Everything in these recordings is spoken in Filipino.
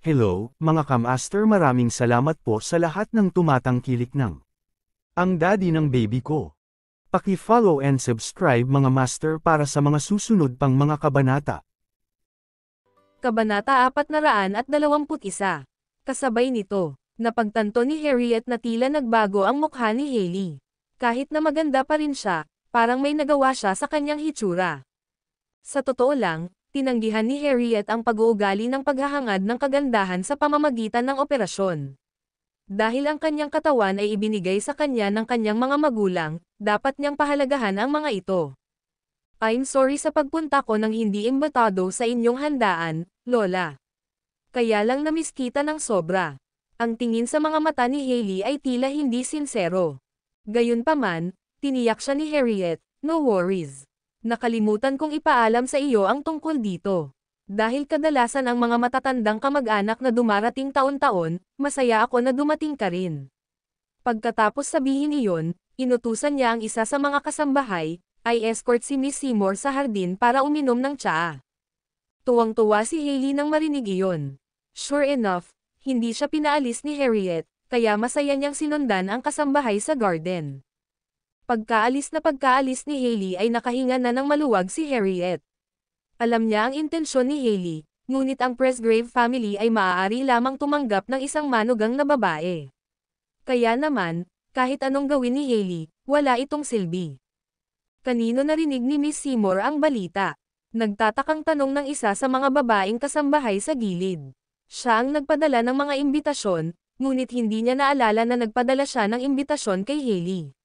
Hello, mga kamaster, maraming salamat po sa lahat ng tumatangkilik ng ang daddy ng baby ko. Paki-follow and subscribe mga master para sa mga susunod pang mga kabanata. Kabanata 421. Kasabay nito, napagtanto ni Harriet na tila nagbago ang mukha ni Hailey. Kahit na maganda pa rin siya, parang may nagawa siya sa kanyang hitsura. Sa totoo lang, tinanggihan ni Harriet ang pag-uugali ng paghahangad ng kagandahan sa pamamagitan ng operasyon. Dahil ang kanyang katawan ay ibinigay sa kanya ng kanyang mga magulang, dapat niyang pahalagahan ang mga ito. I'm sorry sa pagpunta ko ng hindi imbitado sa inyong handaan, Lola. Kaya lang namiss kita ng sobra. Ang tingin sa mga mata ni Hailey ay tila hindi sinsero. Gayunpaman, tiniyak siya ni Harriet, no worries. Nakalimutan kong ipaalam sa iyo ang tungkol dito. Dahil kadalasan ang mga matatandang kamag-anak na dumarating taon-taon, masaya ako na dumating ka rin. Pagkatapos sabihin iyon, inutusan niya ang isa sa mga kasambahay, ay escort si Miss Seymour sa hardin para uminom ng tsaa. Tuwang-tuwa si Hailey nang marinig iyon. Sure enough, hindi siya pinaalis ni Harriet, kaya masaya niyang sinundan ang kasambahay sa garden. Pagkaalis ni Hailey ay nakahinga na ng maluwag si Harriet. Alam niya ang intensyon ni Hailey, ngunit ang Presgrave family ay maaari lamang tumanggap ng isang manugang na babae. Kaya naman, kahit anong gawin ni Hailey, wala itong silbi. Kanino narinig ni Miss Seymour ang balita? Nagtatakang tanong ng isa sa mga babaeng kasambahay sa gilid. Siya ang nagpadala ng mga imbitasyon, ngunit hindi niya naalala na nagpadala siya ng imbitasyon kay Hailey.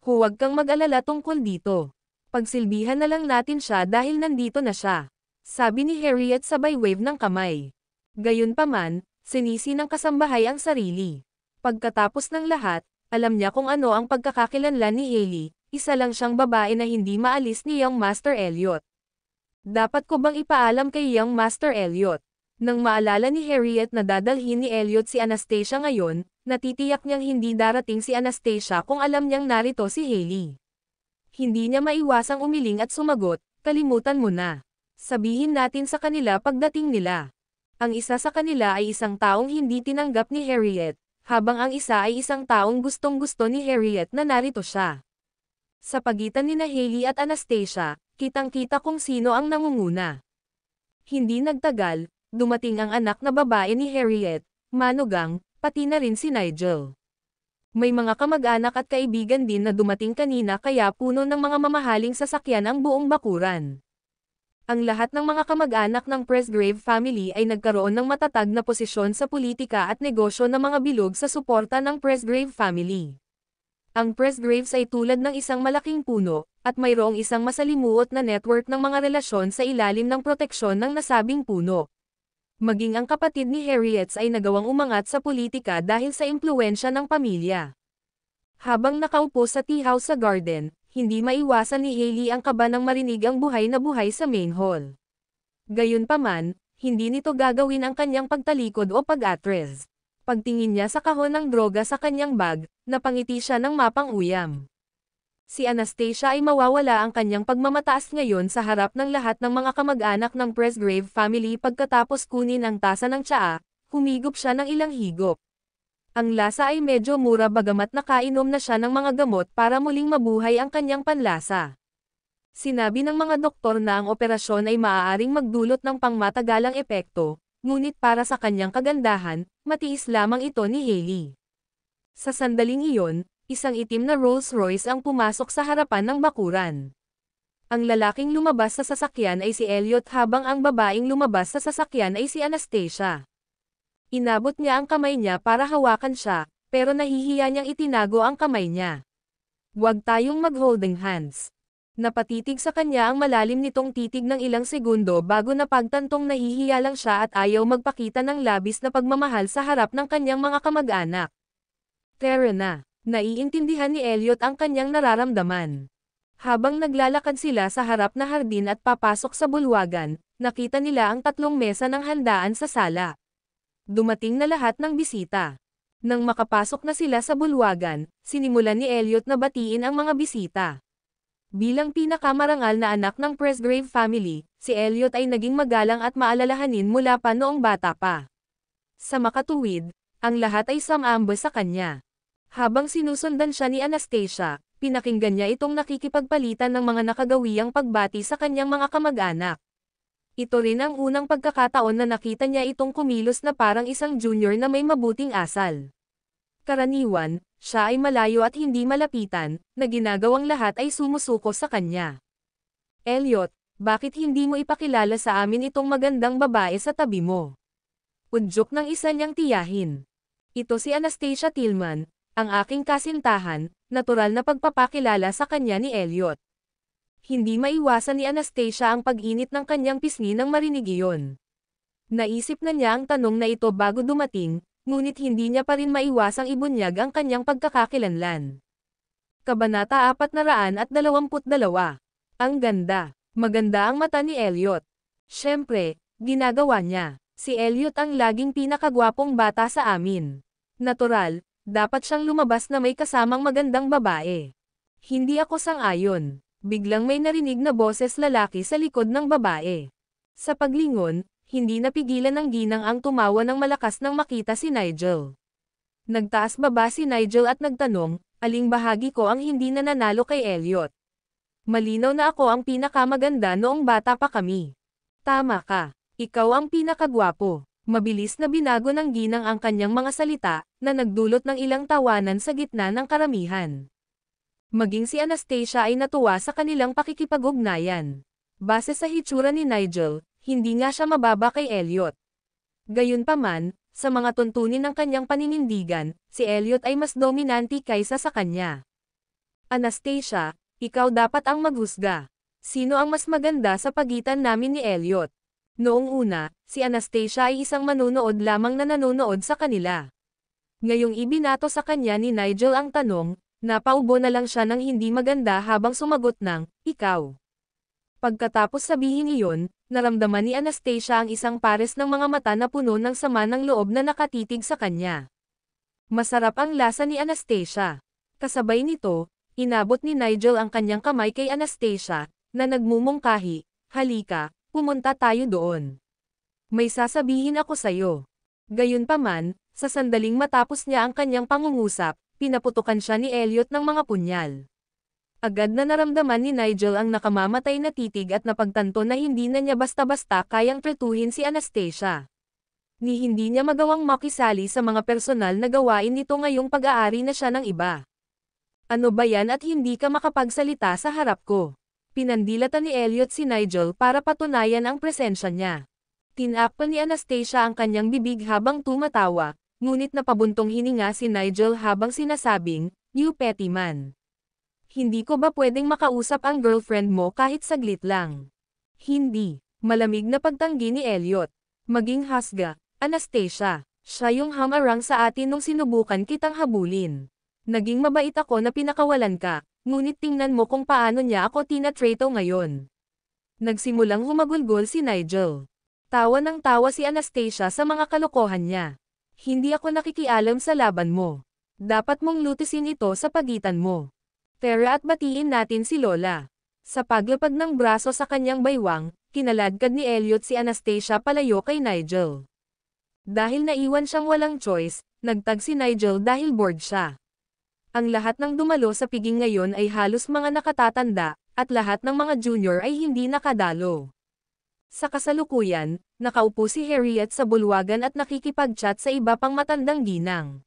Huwag kang mag-alala tungkol dito. Pagsilbihan na lang natin siya dahil nandito na siya. Sabi ni Harriet sabay wave ng kamay. Gayunpaman, sinisi ng kasambahay ang sarili. Pagkatapos ng lahat, alam niya kung ano ang pagkakakilanlan ni Hailey, isa lang siyang babae na hindi maalis ni Young Master Elliot. Dapat ko bang ipaalam kay Young Master Elliot? Nang maalala ni Harriet na dadalhin ni Elliot si Anastasia ngayon, natitiyak niyang hindi darating si Anastasia kung alam niyang narito si Hailey. Hindi niya maiwasang umiling at sumagot, kalimutan mo na. Sabihin natin sa kanila pagdating nila. Ang isa sa kanila ay isang taong hindi tinanggap ni Harriet, habang ang isa ay isang taong gustong-gusto ni Harriet na narito siya. Sa pagitan ni Hailey at Anastasia, kitang-kita kung sino ang nangunguna. Hindi nagtagal, dumating ang anak na babae ni Harriet, manugang, pati na rin si Nigel. May mga kamag-anak at kaibigan din na dumating kanina kaya puno ng mga mamahaling sasakyan ang buong bakuran. Ang lahat ng mga kamag-anak ng Presgrave family ay nagkaroon ng matatag na posisyon sa politika at negosyo na mga bilog sa suporta ng Presgrave family. Ang Presgraves ay tulad ng isang malaking puno, at mayroong isang masalimuot na network ng mga relasyon sa ilalim ng proteksyon ng nasabing puno. Maging ang kapatid ni Harriet ay nagawang umangat sa politika dahil sa impluwensya ng pamilya. Habang nakaupo sa tea house sa garden, hindi maiwasan ni Hailey ang kaba nang marinig ang buhay na buhay sa main hall. Gayunpaman, hindi nito gagawin ang kanyang pagtalikod o pag-atres. Pagtingin niya sa kahon ng droga sa kanyang bag, napangiti siya ng mapang-uyam. Si Anastasia ay mawawala ang kanyang pagmamataas ngayon sa harap ng lahat ng mga kamag-anak ng Presgrave family pagkatapos kunin ang tasa ng tsaa, humigop siya ng ilang higop. Ang lasa ay medyo mura bagamat nakainom na siya ng mga gamot para muling mabuhay ang kanyang panlasa. Sinabi ng mga doktor na ang operasyon ay maaaring magdulot ng pangmatagalang epekto, ngunit para sa kanyang kagandahan, matiis lamang ito ni Hailey. Sa sandaling iyon, isang itim na Rolls-Royce ang pumasok sa harapan ng bakuran. Ang lalaking lumabas sa sasakyan ay si Elliot habang ang babaeng lumabas sa sasakyan ay si Anastasia. Inabot niya ang kamay niya para hawakan siya, pero nahihiya niyang itinago ang kamay niya. Huwag tayong mag-holding hands. Napatitig sa kanya ang malalim nitong titig ng ilang segundo bago napagtantong nahihiya lang siya at ayaw magpakita ng labis na pagmamahal sa harap ng kanyang mga kamag-anak. Tara na. Naiintindihan ni Elliot ang kanyang nararamdaman. Habang naglalakad sila sa harap na hardin at papasok sa bulwagan, nakita nila ang tatlong mesa ng handaan sa sala. Dumating na lahat ng bisita. Nang makapasok na sila sa bulwagan, sinimulan ni Elliot na batiin ang mga bisita. Bilang pinakamarangal na anak ng Presgrave family, si Elliot ay naging magalang at maalalahanin mula pa noong bata pa. Sa makatuwid, ang lahat ay sumamba sa kanya. Habang sinusundan siya ni Anastasia, pinakinggan niya itong nakikipagpalitan ng mga nakagawiyang pagbati sa kanyang mga kamag-anak. Ito rin ang unang pagkakataon na nakita niya itong kumilos na parang isang junior na may mabuting asal. Karaniwan, siya ay malayo at hindi malapitan, na ginagawang lahat ay sumusuko sa kanya. Elliot, bakit hindi mo ipakilala sa amin itong magandang babae sa tabi mo? Udyok ng isa niyang tiyahin. Ito si Anastasia Tillman, ang aking kasintahan, natural na pagpapakilala sa kanya ni Elliot. Hindi maiwasan ni Anastasia ang pag-init ng kanyang pisngi nang marinig iyon. Naisip na niya ang tanong na ito bago dumating, ngunit hindi niya pa rin maiwasang ibunyag ang kanyang pagkakakilanlan. Kabanata 422. Ang ganda. Maganda ang mata ni Elliot. Siyempre, ginagawa niya. Si Elliot ang laging pinakagwapong bata sa amin. Natural, dapat siyang lumabas na may kasamang magandang babae. Hindi ako sang-ayon. Biglang may narinig na boses lalaki sa likod ng babae. Sa paglingon, hindi napigilan ng ginang ang tumawa ng malakas nang makita si Nigel. Nagtaas baba si Nigel at nagtanong, aling bahagi ko ang hindi nananalo kay Elliot? Malinaw na ako ang pinakamaganda noong bata pa kami. Tama ka, ikaw ang pinakagwapo. Mabilis na binago ng ginang ang kanyang mga salita, na nagdulot ng ilang tawanan sa gitna ng karamihan. Maging si Anastasia ay natuwa sa kanilang pakikipag-ugnayan. Base sa hitsura ni Nigel, hindi nga siya mababa kay Elliot. Gayunpaman, sa mga tuntunin ng kanyang paninindigan, si Elliot ay mas dominante kaysa sa kanya. Anastasia, ikaw dapat ang maghusga. Sino ang mas maganda sa pagitan namin ni Elliot? Noong una, si Anastasia ay isang manunood lamang na nanonood sa kanila. Ngayong ibinato sa kanya ni Nigel ang tanong, napaubo na lang siya ng hindi maganda habang sumagot ng, ikaw. Pagkatapos sabihin iyon, naramdaman ni Anastasia ang isang pares ng mga mata na puno ng sama ng loob na nakatitig sa kanya. Masarap ang lasa ni Anastasia. Kasabay nito, inabot ni Nigel ang kanyang kamay kay Anastasia, na nagmumungkahi, halika, pumunta tayo doon. May sasabihin ako sa'yo. Gayunpaman, sa sandaling matapos niya ang kanyang pangungusap, pinaputukan siya ni Elliot ng mga punyal. Agad na naramdaman ni Nigel ang nakamamatay na titig at napagtanto na hindi na niya basta-basta kayang tretuhin si Anastasia. Ni hindi niya magawang makisali sa mga personal na gawain nito ngayong pag-aari na siya ng iba. Ano ba yan at hindi ka makapagsalita sa harap ko? Pinandilatan ni Elliot si Nigel para patunayan ang presensya niya. Tinakpan ni Anastasia ang kanyang bibig habang tumatawa, ngunit napabuntong hininga si Nigel habang sinasabing, "You petty man. Hindi ko ba pwedeng makausap ang girlfriend mo kahit saglit lang?" Hindi. Malamig na pagtanggi ni Elliot. Maging hasga, Anastasia. Siya yung hamarang sa atin nung sinubukan kitang habulin. Naging mabait ako na pinakawalan ka, ngunit tingnan mo kung paano niya ako tinatrato ngayon. Nagsimulang humagulgol si Nigel. Tawa ng tawa si Anastasia sa mga kalokohan niya. Hindi ako nakikialam sa laban mo. Dapat mong lutisin ito sa pagitan mo. Tara at batiin natin si Lola. Sa paglapag ng braso sa kanyang baywang, kinaladkad ni Elliot si Anastasia palayo kay Nigel. Dahil naiwan siyang walang choice, nagtag si Nigel dahil bored siya. Ang lahat ng dumalo sa piging ngayon ay halos mga nakatatanda, at lahat ng mga junior ay hindi nakadalo. Sa kasalukuyan, nakaupo si Harriet sa bulwagan at nakikipag-chat sa iba pang matandang ginang.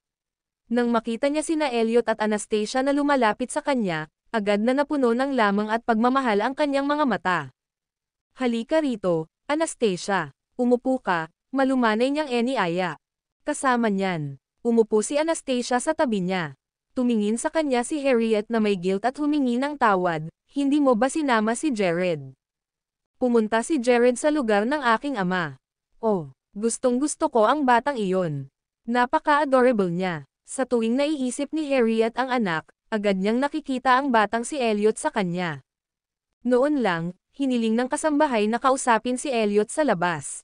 Nang makita niya sina Elliot at Anastasia na lumalapit sa kanya, agad na napuno ng lamang at pagmamahal ang kanyang mga mata. Halika rito, Anastasia. Umupo ka, malumanay niyang iniaya. Kasama niyan, umupo si Anastasia sa tabi niya. Tumingin sa kanya si Harriet na may guilt at humingi ng tawad, hindi mo ba sinama si Jared? Pumunta si Jared sa lugar ng aking ama. Oh, gustong-gusto ko ang batang iyon. Napaka-adorable niya. Sa tuwing naiisip ni Harriet ang anak, agad niyang nakikita ang batang si Elliot sa kanya. Noon lang, hiniling ng kasambahay na kausapin si Elliot sa labas.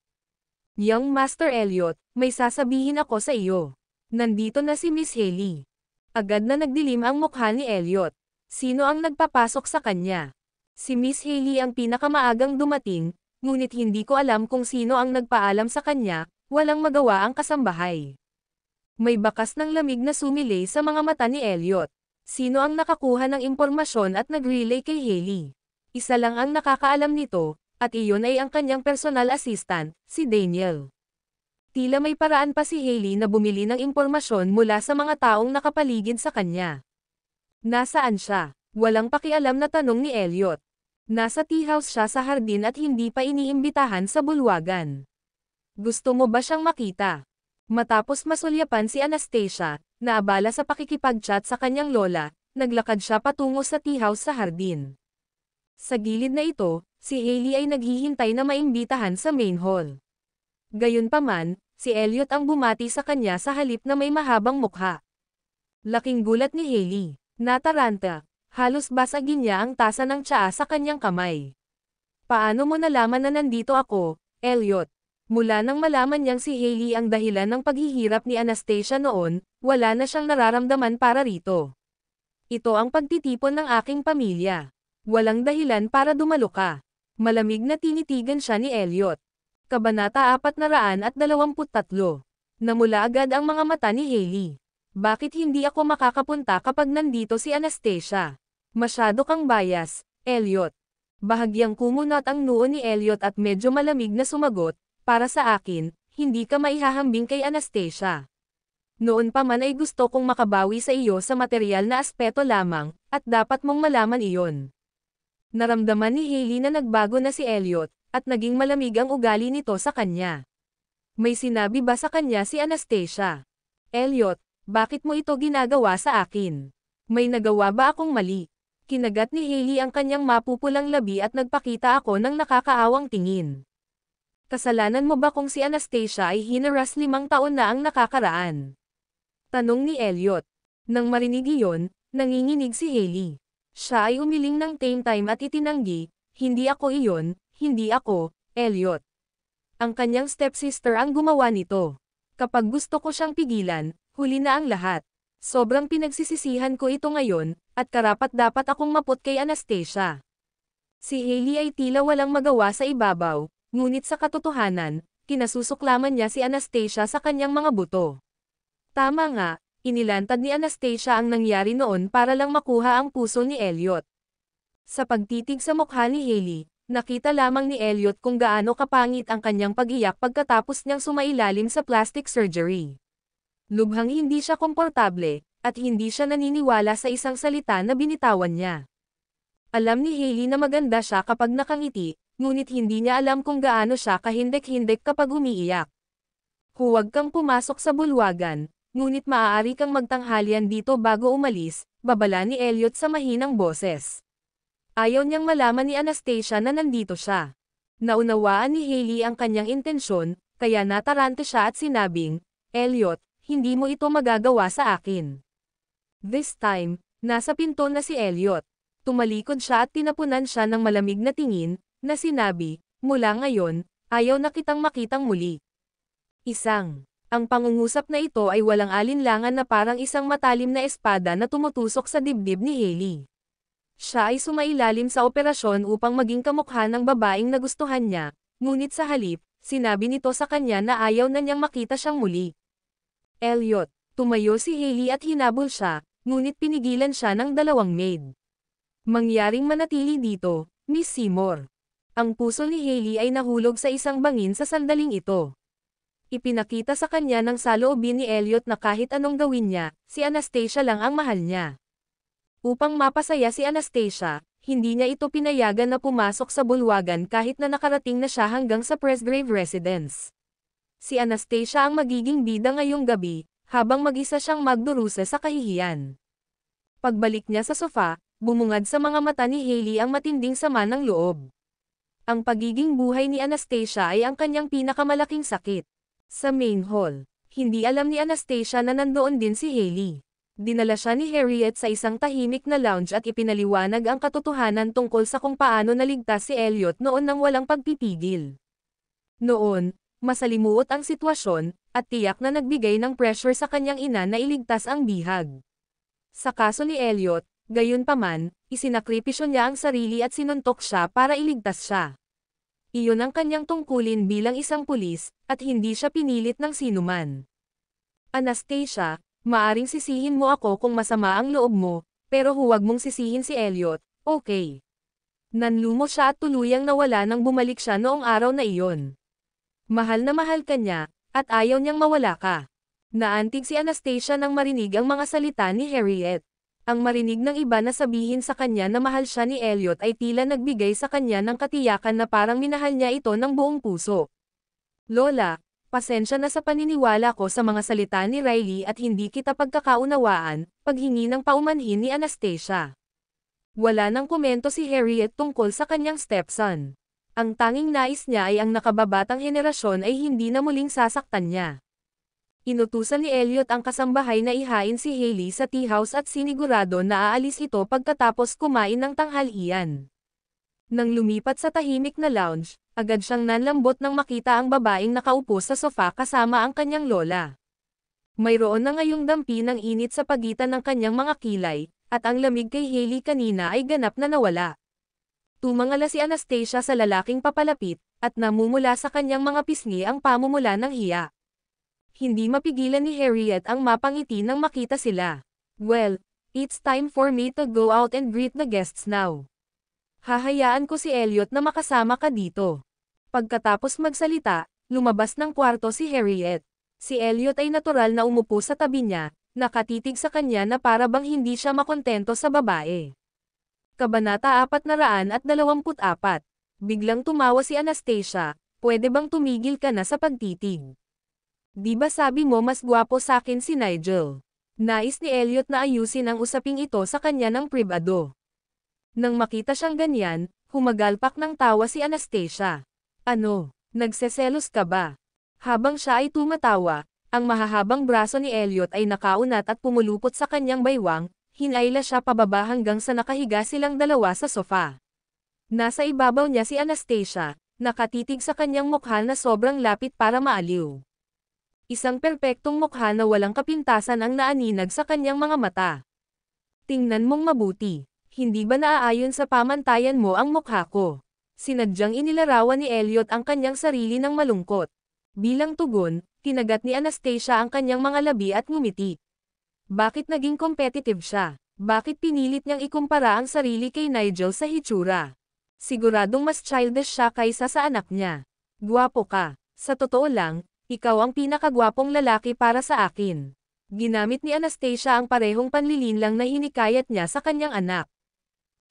Young Master Elliot, may sasabihin ako sa iyo. Nandito na si Miss Haley. Agad na nagdilim ang mukha ni Elliot. Sino ang nagpapasok sa kanya? Si Miss Haley ang pinakamaagang dumating, ngunit hindi ko alam kung sino ang nagpaalam sa kanya, walang magawa ang kasambahay. May bakas ng lamig na sumilay sa mga mata ni Elliot. Sino ang nakakuha ng impormasyon at nag-relay kay Hailey? Isa lang ang nakakaalam nito, at iyon ay ang kanyang personal assistant, si Daniel. Tila may paraan pa si Hailey na bumili ng impormasyon mula sa mga taong nakapaligid sa kanya. Nasaan siya? Walang pakialam na tanong ni Elliot. Nasa tea house siya sa hardin at hindi pa iniimbitahan sa bulwagan. Gusto mo ba siyang makita? Matapos masulyapan si Anastasia, naabala sa pakikipag-chat sa kanyang lola, naglakad siya patungo sa tea house sa hardin. Sa gilid na ito, si Hailey ay naghihintay na maimbitahan sa main hall. Gayunpaman, si Elliot ang bumati sa kanya sa halip na may mahabang mukha. Laking gulat ni Hailey. Nataranta, halos basagin niya ang tasa ng tsaa sa kanyang kamay. Paano mo nalaman na nandito ako, Elliot? Mula nang malaman niyang si Hailey ang dahilan ng paghihirap ni Anastasia noon, wala na siyang nararamdaman para rito. Ito ang pagtitipon ng aking pamilya. Walang dahilan para dumalo ka. Malamig na tinitigan siya ni Elliot. Kabanata 423. Namula agad ang mga mata ni Hailey. Bakit hindi ako makakapunta kapag nandito si Anastasia? Masyado kang bias, Elliot. Bahagyang kumunot ang noo ni Elliot at medyo malamig na sumagot, para sa akin, hindi ka maihahambing kay Anastasia. Noon pa man ay gusto kong makabawi sa iyo sa material na aspeto lamang, at dapat mong malaman iyon. Naramdaman ni Hailey na nagbago na si Elliot, at naging malamig ang ugali nito sa kanya. May sinabi ba sa kanya si Anastasia? Elliot, bakit mo ito ginagawa sa akin? May nagawa ba akong mali? Kinagat ni Hailey ang kanyang mapupulang labi at nagpakita ako ng nakakaawang tingin. Kasalanan mo ba kung si Anastasia ay hinaras 5 taon na ang nakakaraan? Tanong ni Elliot. Nang marinig iyon, nanginginig si Hailey. Siya ay umiling ng tame time at itinanggi, hindi ako iyon, hindi ako, Elliot. Ang kanyang stepsister ang gumawa nito. Kapag gusto ko siyang pigilan, huli na ang lahat. Sobrang pinagsisisihan ko ito ngayon, at karapat-dapat akong maput kay Anastasia. Si Hailey ay tila walang magawa sa ibabaw, ngunit sa katotohanan, kinasusuklaman niya si Anastasia sa kanyang mga buto. Tama nga, inilantad ni Anastasia ang nangyari noon para lang makuha ang puso ni Elliot. Sa pagtitig sa mukha ni Hailey, nakita lamang ni Elliot kung gaano kapangit ang kanyang pag-iyak pagkatapos niyang sumailalim sa plastic surgery. Lubhang hindi siya komportable, at hindi siya naniniwala sa isang salita na binitawan niya. Alam ni Hailey na maganda siya kapag nakangiti, ngunit hindi niya alam kung gaano siya kahindek-hindek kapag umiiyak. Huwag kang pumasok sa bulwagan, ngunit maaari kang magtanghalian dito bago umalis, babala ni Elliot sa mahinang boses. Ayaw niyang malaman ni Anastasia na nandito siya. Naunawaan ni Hailey ang kanyang intensyon, kaya natarante siya at sinabing, Elliot, hindi mo ito magagawa sa akin. This time, nasa pinto na si Elliot. Tumalikod siya at tinapunan siya ng malamig na tingin, na sinabi, mula ngayon, ayaw na kitang makitang muli. Ang pangungusap na ito ay walang alinlangan na parang isang matalim na espada na tumutusok sa dibdib ni Hailey. Siya ay sumailalim sa operasyon upang maging kamukha ng babaeng nagustuhan niya, ngunit sa halip, sinabi nito sa kanya na ayaw na niyang makita siyang muli. Elliot, tumayo si Hailey at hinabol siya, ngunit pinigilan siya ng 2 maid. Mangyaring manatili dito, Miss Seymour. Ang puso ni Hailey ay nahulog sa isang bangin sa sandaling ito. Ipinakita sa kanya ng saloobin ni Elliot na kahit anong gawin niya, si Anastasia lang ang mahal niya. Upang mapasaya si Anastasia, hindi niya ito pinayagan na pumasok sa bulwagan kahit na nakarating na siya hanggang sa Presgrave residence. Si Anastasia ang magiging bida ngayong gabi, habang mag-isa siyang magdurusa sa kahihiyan. Pagbalik niya sa sofa, bumungad sa mga mata ni Hailey ang matinding sama ng loob. Ang pagiging buhay ni Anastasia ay ang kanyang pinakamalaking sakit. Sa main hall, hindi alam ni Anastasia na nandoon din si Hailey. Dinala siya ni Harriet sa isang tahimik na lounge at ipinaliwanag ang katotohanan tungkol sa kung paano naligtas si Elliot noon nang walang pagpipigil. Noon, masalimuot ang sitwasyon, at tiyak na nagbigay ng pressure sa kanyang ina na iligtas ang bihag. Sa kaso ni Elliot, gayunpaman, isinakripisyo niya ang sarili at sinuntok siya para iligtas siya. Iyon ang kanyang tungkulin bilang isang pulis, at hindi siya pinilit ng sinuman. Anastasia, maaring sisihin mo ako kung masama ang loob mo, pero huwag mong sisihin si Elliot, okay? Nanlumo siya at tuluyang nawala nang bumalik siya noong araw na iyon. Mahal na mahal ka niya, at ayaw niyang mawala ka. Naantig si Anastasia nang marinig ang mga salita ni Harriet. Ang marinig ng iba na sabihin sa kanya na mahal siya ni Elliot ay tila nagbigay sa kanya ng katiyakan na parang minahal niya ito ng buong puso. Lola, pasensya na sa paniniwala ko sa mga salita ni Riley at hindi kita pagkakaunawaan, paghingi ng paumanhin ni Anastasia. Wala nang komento si Harriet tungkol sa kanyang stepson. Ang tanging nais niya ay ang nakababatang henerasyon ay hindi na muling sasaktan niya. Inutusan ni Elliot ang kasambahay na ihain si Hailey sa tea house at sinigurado na aalis ito pagkatapos kumain ng tanghalian. Nang lumipat sa tahimik na lounge, agad siyang nanlambot nang makita ang babaeng nakaupo sa sofa kasama ang kanyang lola. Mayroon na ngayong dampi ng init sa pagitan ng kanyang mga kilay, at ang lamig kay Hailey kanina ay ganap na nawala. Tumangala si Anastasia sa lalaking papalapit, at namumula sa kanyang mga pisngi ang pamumula ng hiya. Hindi mapigilan ni Harriet ang mapangiti nang makita sila. Well, it's time for me to go out and greet the guests now. Hahayaan ko si Elliot na makasama ka dito. Pagkatapos magsalita, lumabas ng kwarto si Harriet. Si Elliot ay natural na umupo sa tabi niya, nakatitig sa kanya na para bang hindi siya makontento sa babae. Kabanata 424. Biglang tumawa si Anastasia, pwede bang tumigil ka na sa pagtitig? Di ba sabi mo mas gwapo sa akin si Nigel? Nais ni Elliot na ayusin ang usaping ito sa kanya ng pribado. Nang makita siyang ganyan, humagalpak ng tawa si Anastasia. Ano, nagseselos ka ba? Habang siya ay tumatawa, ang mahahabang braso ni Elliot ay nakaunat at pumulupot sa kanyang baywang, hinayla siya pababa hanggang sa nakahiga silang dalawa sa sofa. Nasa ibabaw niya si Anastasia, nakatitig sa kanyang mukha na sobrang lapit para maaliw. Isang perpektong mukha na walang kapintasan ang naaninag sa kanyang mga mata. Tingnan mong mabuti, hindi ba naaayon sa pamantayan mo ang mukha ko? Sinadyang inilarawan ni Elliot ang kanyang sarili ng malungkot. Bilang tugon, tinagat ni Anastasia ang kanyang mga labi at ngumiti. Bakit naging competitive siya? Bakit pinilit niyang ikumpara ang sarili kay Nigel sa hitsura? Siguradong mas childish siya kaysa sa anak niya. Gwapo ka. Sa totoo lang, ikaw ang pinakagwapong lalaki para sa akin. Ginamit ni Anastasia ang parehong panlilinlang na hinikayat niya sa kanyang anak.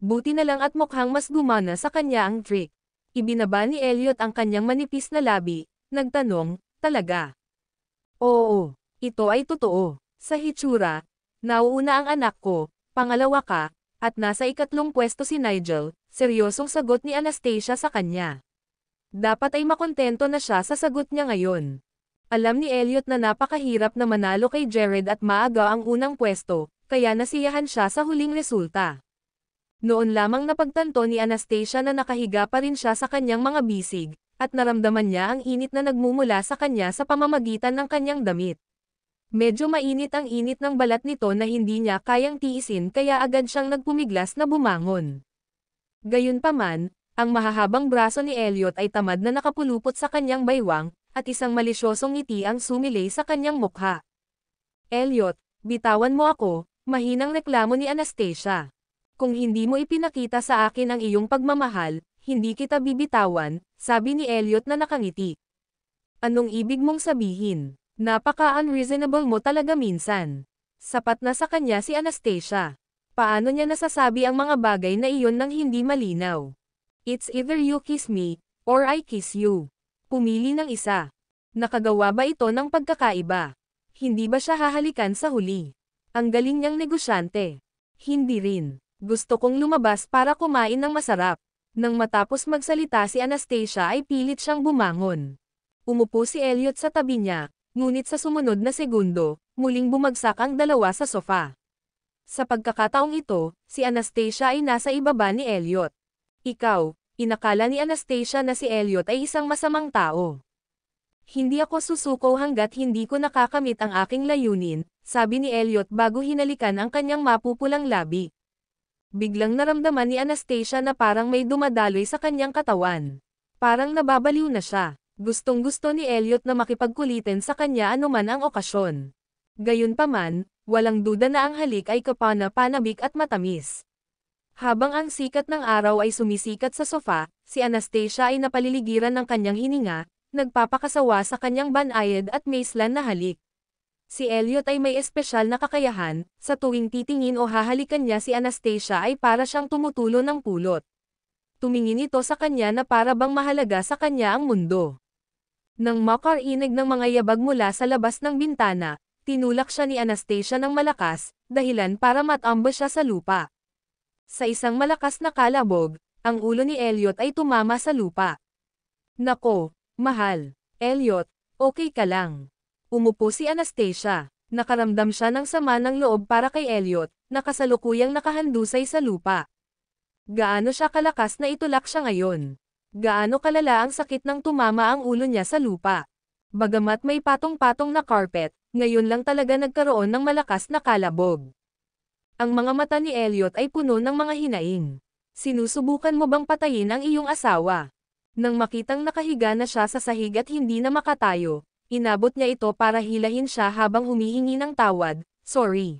Buti na lang at mukhang mas gumana sa kanya ang trick. Ibinaba ni Elliot ang kanyang manipis na labi, nagtanong, talaga? Oo, ito ay totoo. Sa hitsura, nauuna ang anak ko, pangalawa ka, at nasa ikatlong pwesto si Nigel, seryosong sagot ni Anastasia sa kanya. Dapat ay makontento na siya sa sagot niya ngayon. Alam ni Elliot na napakahirap na manalo kay Jared at maaga ang unang pwesto, kaya nasiyahan siya sa huling resulta. Noon lamang napagtanto ni Anastasia na nakahiga pa rin siya sa kanyang mga bisig, at naramdaman niya ang init na nagmumula sa kanya sa pamamagitan ng kanyang damit. Medyo mainit ang init ng balat nito na hindi niya kayang tiisin kaya agad siyang nagpumiglas na bumangon. Gayunpaman, ang mahahabang braso ni Elliot ay tamad na nakapulupot sa kanyang baywang, at isang malisyosong ngiti ang sumilay sa kanyang mukha. Elliot, bitawan mo ako, mahinang reklamo ni Anastasia. Kung hindi mo ipinakita sa akin ang iyong pagmamahal, hindi kita bibitawan, sabi ni Elliot na nakangiti. Anong ibig mong sabihin? Napaka-unreasonable mo talaga minsan. Sapat na sa kanya si Anastasia. Paano niya nasasabi ang mga bagay na iyon nang hindi malinaw? It's either you kiss me, or I kiss you. Pumili ng isa. Nakagawa ba ito ng pagkakaiba? Hindi ba siya hahalikan sa huli? Ang galing niyang negosyante. Hindi rin. Gusto kong lumabas para kumain ng masarap. Nang matapos magsalita si Anastasia ay pilit siyang bumangon. Umupo si Elliot sa tabi niya, ngunit sa sumunod na segundo, muling bumagsak ang dalawa sa sofa. Sa pagkakataong ito, si Anastasia ay nasa ibaba ni Elliot. Ikaw, inakala ni Anastasia na si Elliot ay isang masamang tao. Hindi ako susuko hanggat hindi ko nakakamit ang aking layunin, sabi ni Elliot bago hinalikan ang kanyang mapupulang labi. Biglang naramdaman ni Anastasia na parang may dumadaloy sa kanyang katawan. Parang nababaliw na siya. Gustong-gusto ni Elliot na makipagkulitin sa kanya anuman ang okasyon. Gayunpaman, walang duda na ang halik ay kapana-panabik at matamis. Habang ang sikat ng araw ay sumisikat sa sofa, si Anastasia ay napaliligiran ng kanyang hininga, nagpapakasawa sa kanyang banayad at maislan na halik. Si Elliot ay may espesyal na kakayahan, sa tuwing titingin o hahalikan niya si Anastasia ay para siyang tumutulo ng pulot. Tumingin ito sa kanya na para bang mahalaga sa kanya ang mundo. Nang makarinig ng mga yabag mula sa labas ng bintana, tinulak siya ni Anastasia ng malakas, dahilan para matambo siya sa lupa. Sa isang malakas na kalabog, ang ulo ni Elliot ay tumama sa lupa. Nako, mahal. Elliot, okay ka lang. Umupo si Anastasia. Nakaramdam siya ng sama ng loob para kay Elliot, na kasalukuyang nakahandusay sa lupa. Gaano siya kalakas na itulak siya ngayon? Gaano kalala ang sakit ng tumama ang ulo niya sa lupa? Bagamat may patong-patong na carpet, ngayon lang talaga nagkaroon ng malakas na kalabog. Ang mga mata ni Elliot ay puno ng mga hinaing. Sinusubukan mo bang patayin ang iyong asawa? Nang makitang nakahiga na siya sa sahig at hindi na makatayo, inabot niya ito para hilahin siya habang humihingi ng tawad, sorry.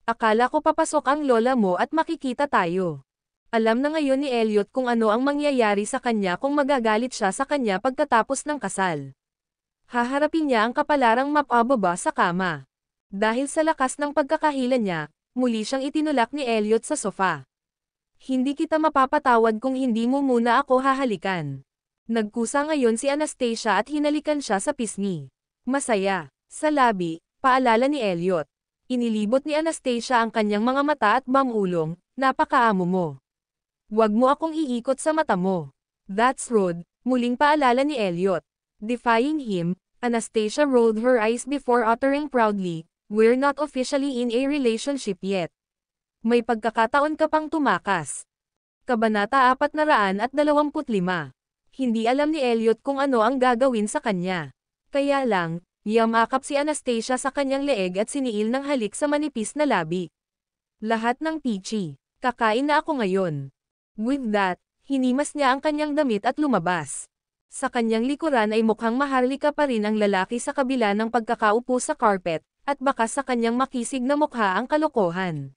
Akala ko papasok ang lola mo at makikita tayo. Alam na ngayon ni Elliot kung ano ang mangyayari sa kanya kung magagalit siya sa kanya pagkatapos ng kasal. Haharapin niya ang kapalarang mapababa sa kama. Dahil sa lakas ng pagkakahila niya, muli siyang itinulak ni Elliot sa sofa. Hindi kita mapapatawad kung hindi mo muna ako hahalikan. Nagkusa ngayon si Anastasia at hinalikan siya sa pisngi. Masaya. Sa labi, paalala ni Elliot. Inilibot ni Anastasia ang kanyang mga mata at bamulong, napakaamo mo. Huwag mo akong iikot sa mata mo. That's rude, muling paalala ni Elliot. Defying him, Anastasia rolled her eyes before uttering proudly, we're not officially in a relationship yet. May pagkakataon ka pang tumakas. Kabanata 425. Hindi alam ni Elliot kung ano ang gagawin sa kanya. Kaya lang, yamakap si Anastasia sa kanyang leeg at siniil ng halik sa manipis na labi. Lahat ng peachy. Kakain na ako ngayon. With that, hinimas niya ang kanyang damit at lumabas. Sa kanyang likuran ay mukhang maharlika pa rin ang lalaki sa kabila ng pagkakaupo sa carpet, at baka sa kanyang makisig na mukha ang kalokohan.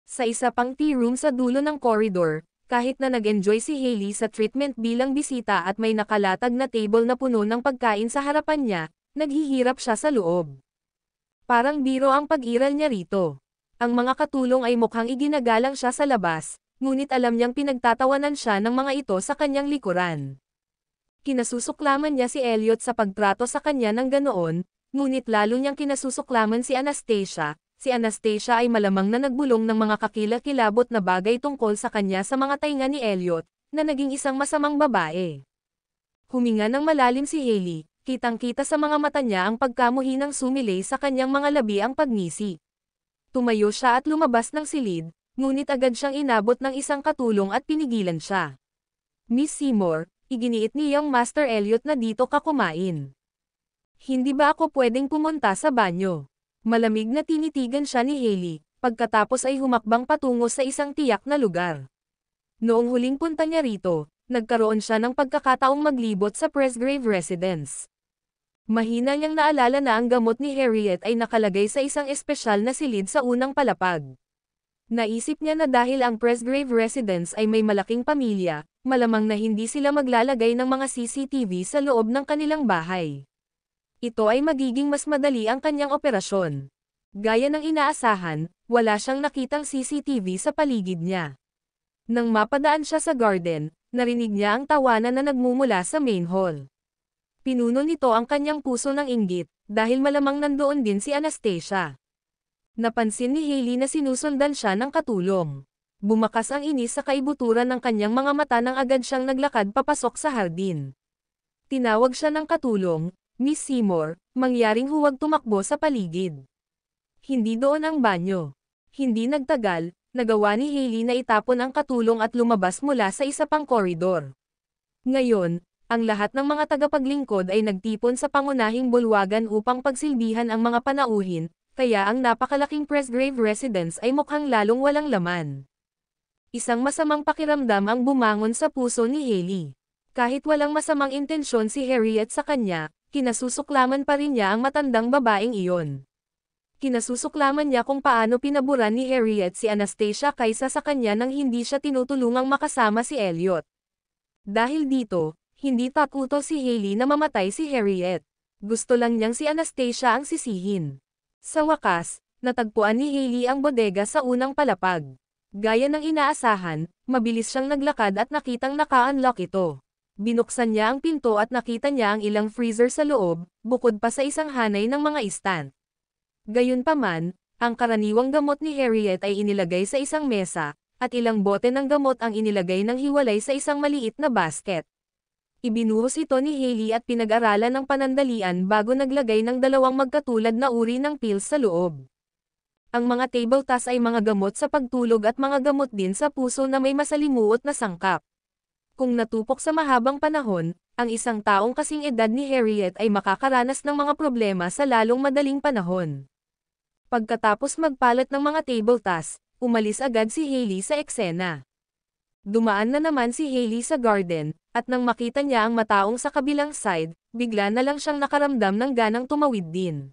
Sa isa pang tea room sa dulo ng corridor, kahit na nag-enjoy si Hailey sa treatment bilang bisita at may nakalatag na table na puno ng pagkain sa harapan niya, naghihirap siya sa loob. Parang biro ang pag-iral niya rito. Ang mga katulong ay mukhang iginagalang siya sa labas, ngunit alam niyang pinagtatawanan siya ng mga ito sa kanyang likuran. Kinasusuklaman niya si Elliot sa pagtrato sa kanya ng ganoon, ngunit lalo niyang kinasusuklaman si Anastasia. Si Anastasia ay malamang na nagbulong ng mga kakilakilabot na bagay tungkol sa kanya sa mga tainga ni Elliot, na naging isang masamang babae. Huminga ng malalim si Hailey, kitang-kita sa mga mata niya ang pagkamuhinang sumilay sa kanyang mga labi ang pagngisi. Tumayo siya at lumabas ng silid, ngunit agad siyang inabot ng isang katulong at pinigilan siya. Miss Seymour, iginiit niyang Master Elliot na dito ka kumain. Hindi ba ako pwedeng pumunta sa banyo? Malamig na tinitigan siya ni Hailey, pagkatapos ay humakbang patungo sa isang tiyak na lugar. Noong huling punta niya rito, nagkaroon siya ng pagkakataong maglibot sa Presgrave Residence. Mahina niyang naalala na ang gamot ni Harriet ay nakalagay sa isang espesyal na silid sa unang palapag. Naisip niya na dahil ang Presgrave Residence ay may malaking pamilya, malamang na hindi sila maglalagay ng mga CCTV sa loob ng kanilang bahay. Ito ay magiging mas madali ang kanyang operasyon. Gaya ng inaasahan, wala siyang nakitang CCTV sa paligid niya. Nang mapadaan siya sa garden, narinig niya ang tawanan na nagmumula sa main hall. Pinuno nito ang kanyang puso ng inggit, dahil malamang nandoon din si Anastasia. Napansin ni Hailey na sinusundan siya ng katulong. Bumakas ang inis sa kaibuturan ng kanyang mga mata nang agad siyang naglakad papasok sa hardin. Tinawag siya ng katulong, Miss Seymour, mangyaring huwag tumakbo sa paligid. Hindi doon ang banyo. Hindi nagtagal, nagawa ni Hailey na itapon ang katulong at lumabas mula sa isa pang koridor. Ngayon, ang lahat ng mga tagapaglingkod ay nagtipon sa pangunahing bulwagan upang pagsilbihan ang mga panauhin, kaya ang napakalaking Presgrave Residence ay mukhang lalong walang laman. Isang masamang pakiramdam ang bumangon sa puso ni Hailey. Kahit walang masamang intensyon si Harriet sa kanya, kinasusuklaman pa rin niya ang matandang babaeng iyon. Kinasusuklaman niya kung paano pinaburan ni Harriet si Anastasia kaysa sa kanya nang hindi siya tinutulungang makasama si Elliot. Dahil dito, hindi takuto si Hailey na mamatay si Harriet. Gusto lang niyang si Anastasia ang sisihin. Sa wakas, natagpuan ni Hailey ang bodega sa unang palapag. Gaya ng inaasahan, mabilis siyang naglakad at nakitang naka-unlock ito. Binuksan niya ang pinto at nakita niya ang ilang freezer sa loob, bukod pa sa isang hanay ng mga istant. Gayunpaman, ang karaniwang gamot ni Harriet ay inilagay sa isang mesa, at ilang bote ng gamot ang inilagay ng hiwalay sa isang maliit na basket. Ibinuhos ito ni Hailey at pinag-aralan ng panandalian bago naglagay ng dalawang magkatulad na uri ng pills sa loob. Ang mga table tas ay mga gamot sa pagtulog at mga gamot din sa puso na may masalimuot na sangkap. Kung natupok sa mahabang panahon, ang isang taong kasing edad ni Harriet ay makakaranas ng mga problema sa lalong madaling panahon. Pagkatapos magpalat ng mga table tas, umalis agad si Hailey sa eksena. Dumaan na naman si Hailey sa garden, at nang makita niya ang mataong sa kabilang side, bigla na lang siyang nakaramdam ng ganang tumawid din.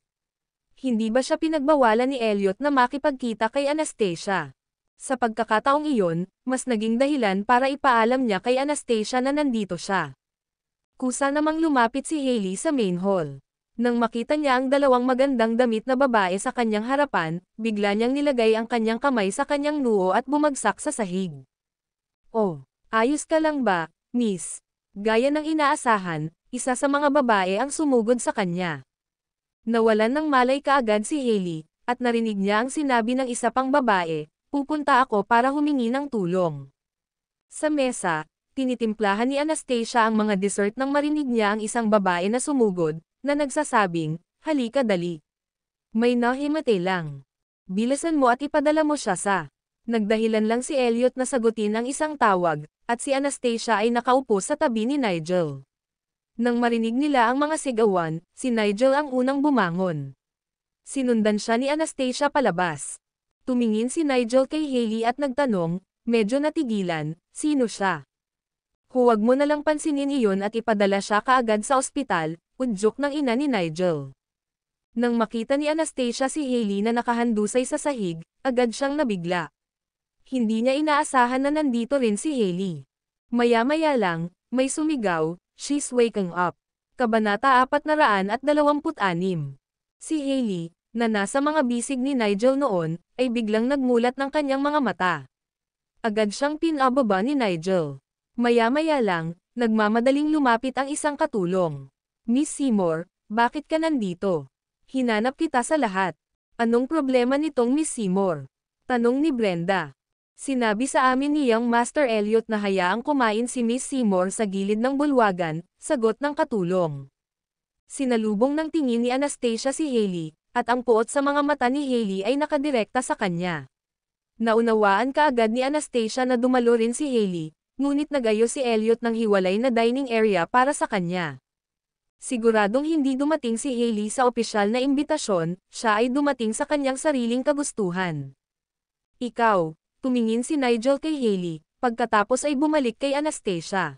Hindi ba siya pinagbawalan ni Elliot na makipagkita kay Anastasia? Sa pagkakataong iyon, mas naging dahilan para ipaalam niya kay Anastasia na nandito siya. Kusa namang lumapit si Hailey sa main hall. Nang makita niya ang dalawang magandang damit na babae sa kanyang harapan, bigla niyang nilagay ang kanyang kamay sa kanyang noo at bumagsak sa sahig. "Oh, ayos ka lang ba, miss?" Gaya ng inaasahan, isa sa mga babae ang sumugod sa kanya. Nawalan ng malay kaagad si Hailey, at narinig niya ang sinabi ng isa pang babae, "Pupunta ako para humingi ng tulong." Sa mesa, tinitimplahan ni Anastasia ang mga dessert nang marinig niya ang isang babae na sumugod, na nagsasabing, "Halika dali. May nahimate lang. Bilisan mo at ipadala mo siya sa..." Nagdahilan lang si Elliot na sagutin ang isang tawag, at si Anastasia ay nakaupo sa tabi ni Nigel. Nang marinig nila ang mga sigawan, si Nigel ang unang bumangon. Sinundan siya ni Anastasia palabas. Tumingin si Nigel kay Hailey at nagtanong, medyo natigilan, "Sino siya?" "Huwag mo na lang pansinin iyon at ipadala siya kaagad sa ospital," udyok ng ina ni Nigel. Nang makita ni Anastasia si Hailey na nakahandusay sa sahig, agad siyang nabigla. Hindi niya inaasahan na nandito rin si Hailey. Maya-maya lang, may sumigaw, "She's waking up." Kabanata 426. Si Hailey, na nasa mga bisig ni Nigel noon, ay biglang nagmulat ng kanyang mga mata. Agad siyang pinababa ni Nigel. Maya-maya lang, nagmamadaling lumapit ang isang katulong. "Miss Seymour, bakit ka nandito? Hinanap kita sa lahat." "Anong problema nitong Miss Seymour?" tanong ni Brenda. "Sinabi sa amin niyang Master Elliot na hayaang kumain si Miss Seymour sa gilid ng bulwagan," sagot ng katulong. Sinalubong ng tingin ni Anastasia si Hailey, at ang puot sa mga mata ni Hailey ay nakadirekta sa kanya. Naunawaan kaagad ni Anastasia na dumalo rin si Hailey, ngunit nagayo si Elliot ng hiwalay na dining area para sa kanya. Siguradong hindi dumating si Hailey sa opisyal na imbitasyon, siya ay dumating sa kanyang sariling kagustuhan. "Ikaw," tumingin si Nigel kay Hailey, pagkatapos ay bumalik kay Anastasia.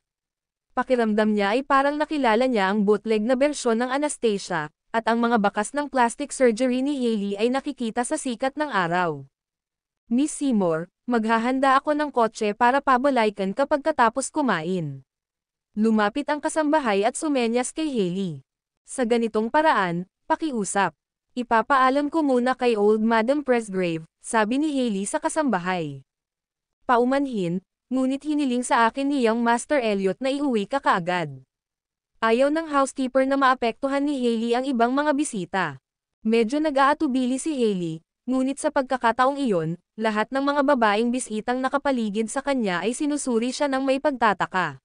Pakiramdam niya ay parang nakilala niya ang bootleg na bersyon ng Anastasia, at ang mga bakas ng plastic surgery ni Hailey ay nakikita sa sikat ng araw. "Miss Seymour, maghahanda ako ng kotse para pabalaykan kapag katapos kumain." Lumapit ang kasambahay at sumenyas kay Hailey. "Sa ganitong paraan, pakiusap. Ipapaalam ko muna kay Old Madam Presgrave," sabi ni Hailey sa kasambahay. "Paumanhin, ngunit hiniling sa akin niyang Master Elliot na iuwi ka kaagad." Ayaw ng housekeeper na maapektuhan ni Hailey ang ibang mga bisita. Medyo nag-aatubili si Hailey, ngunit sa pagkakataong iyon, lahat ng mga babaeng bisitang nakapaligid sa kanya ay sinusuri siya ng may pagtataka.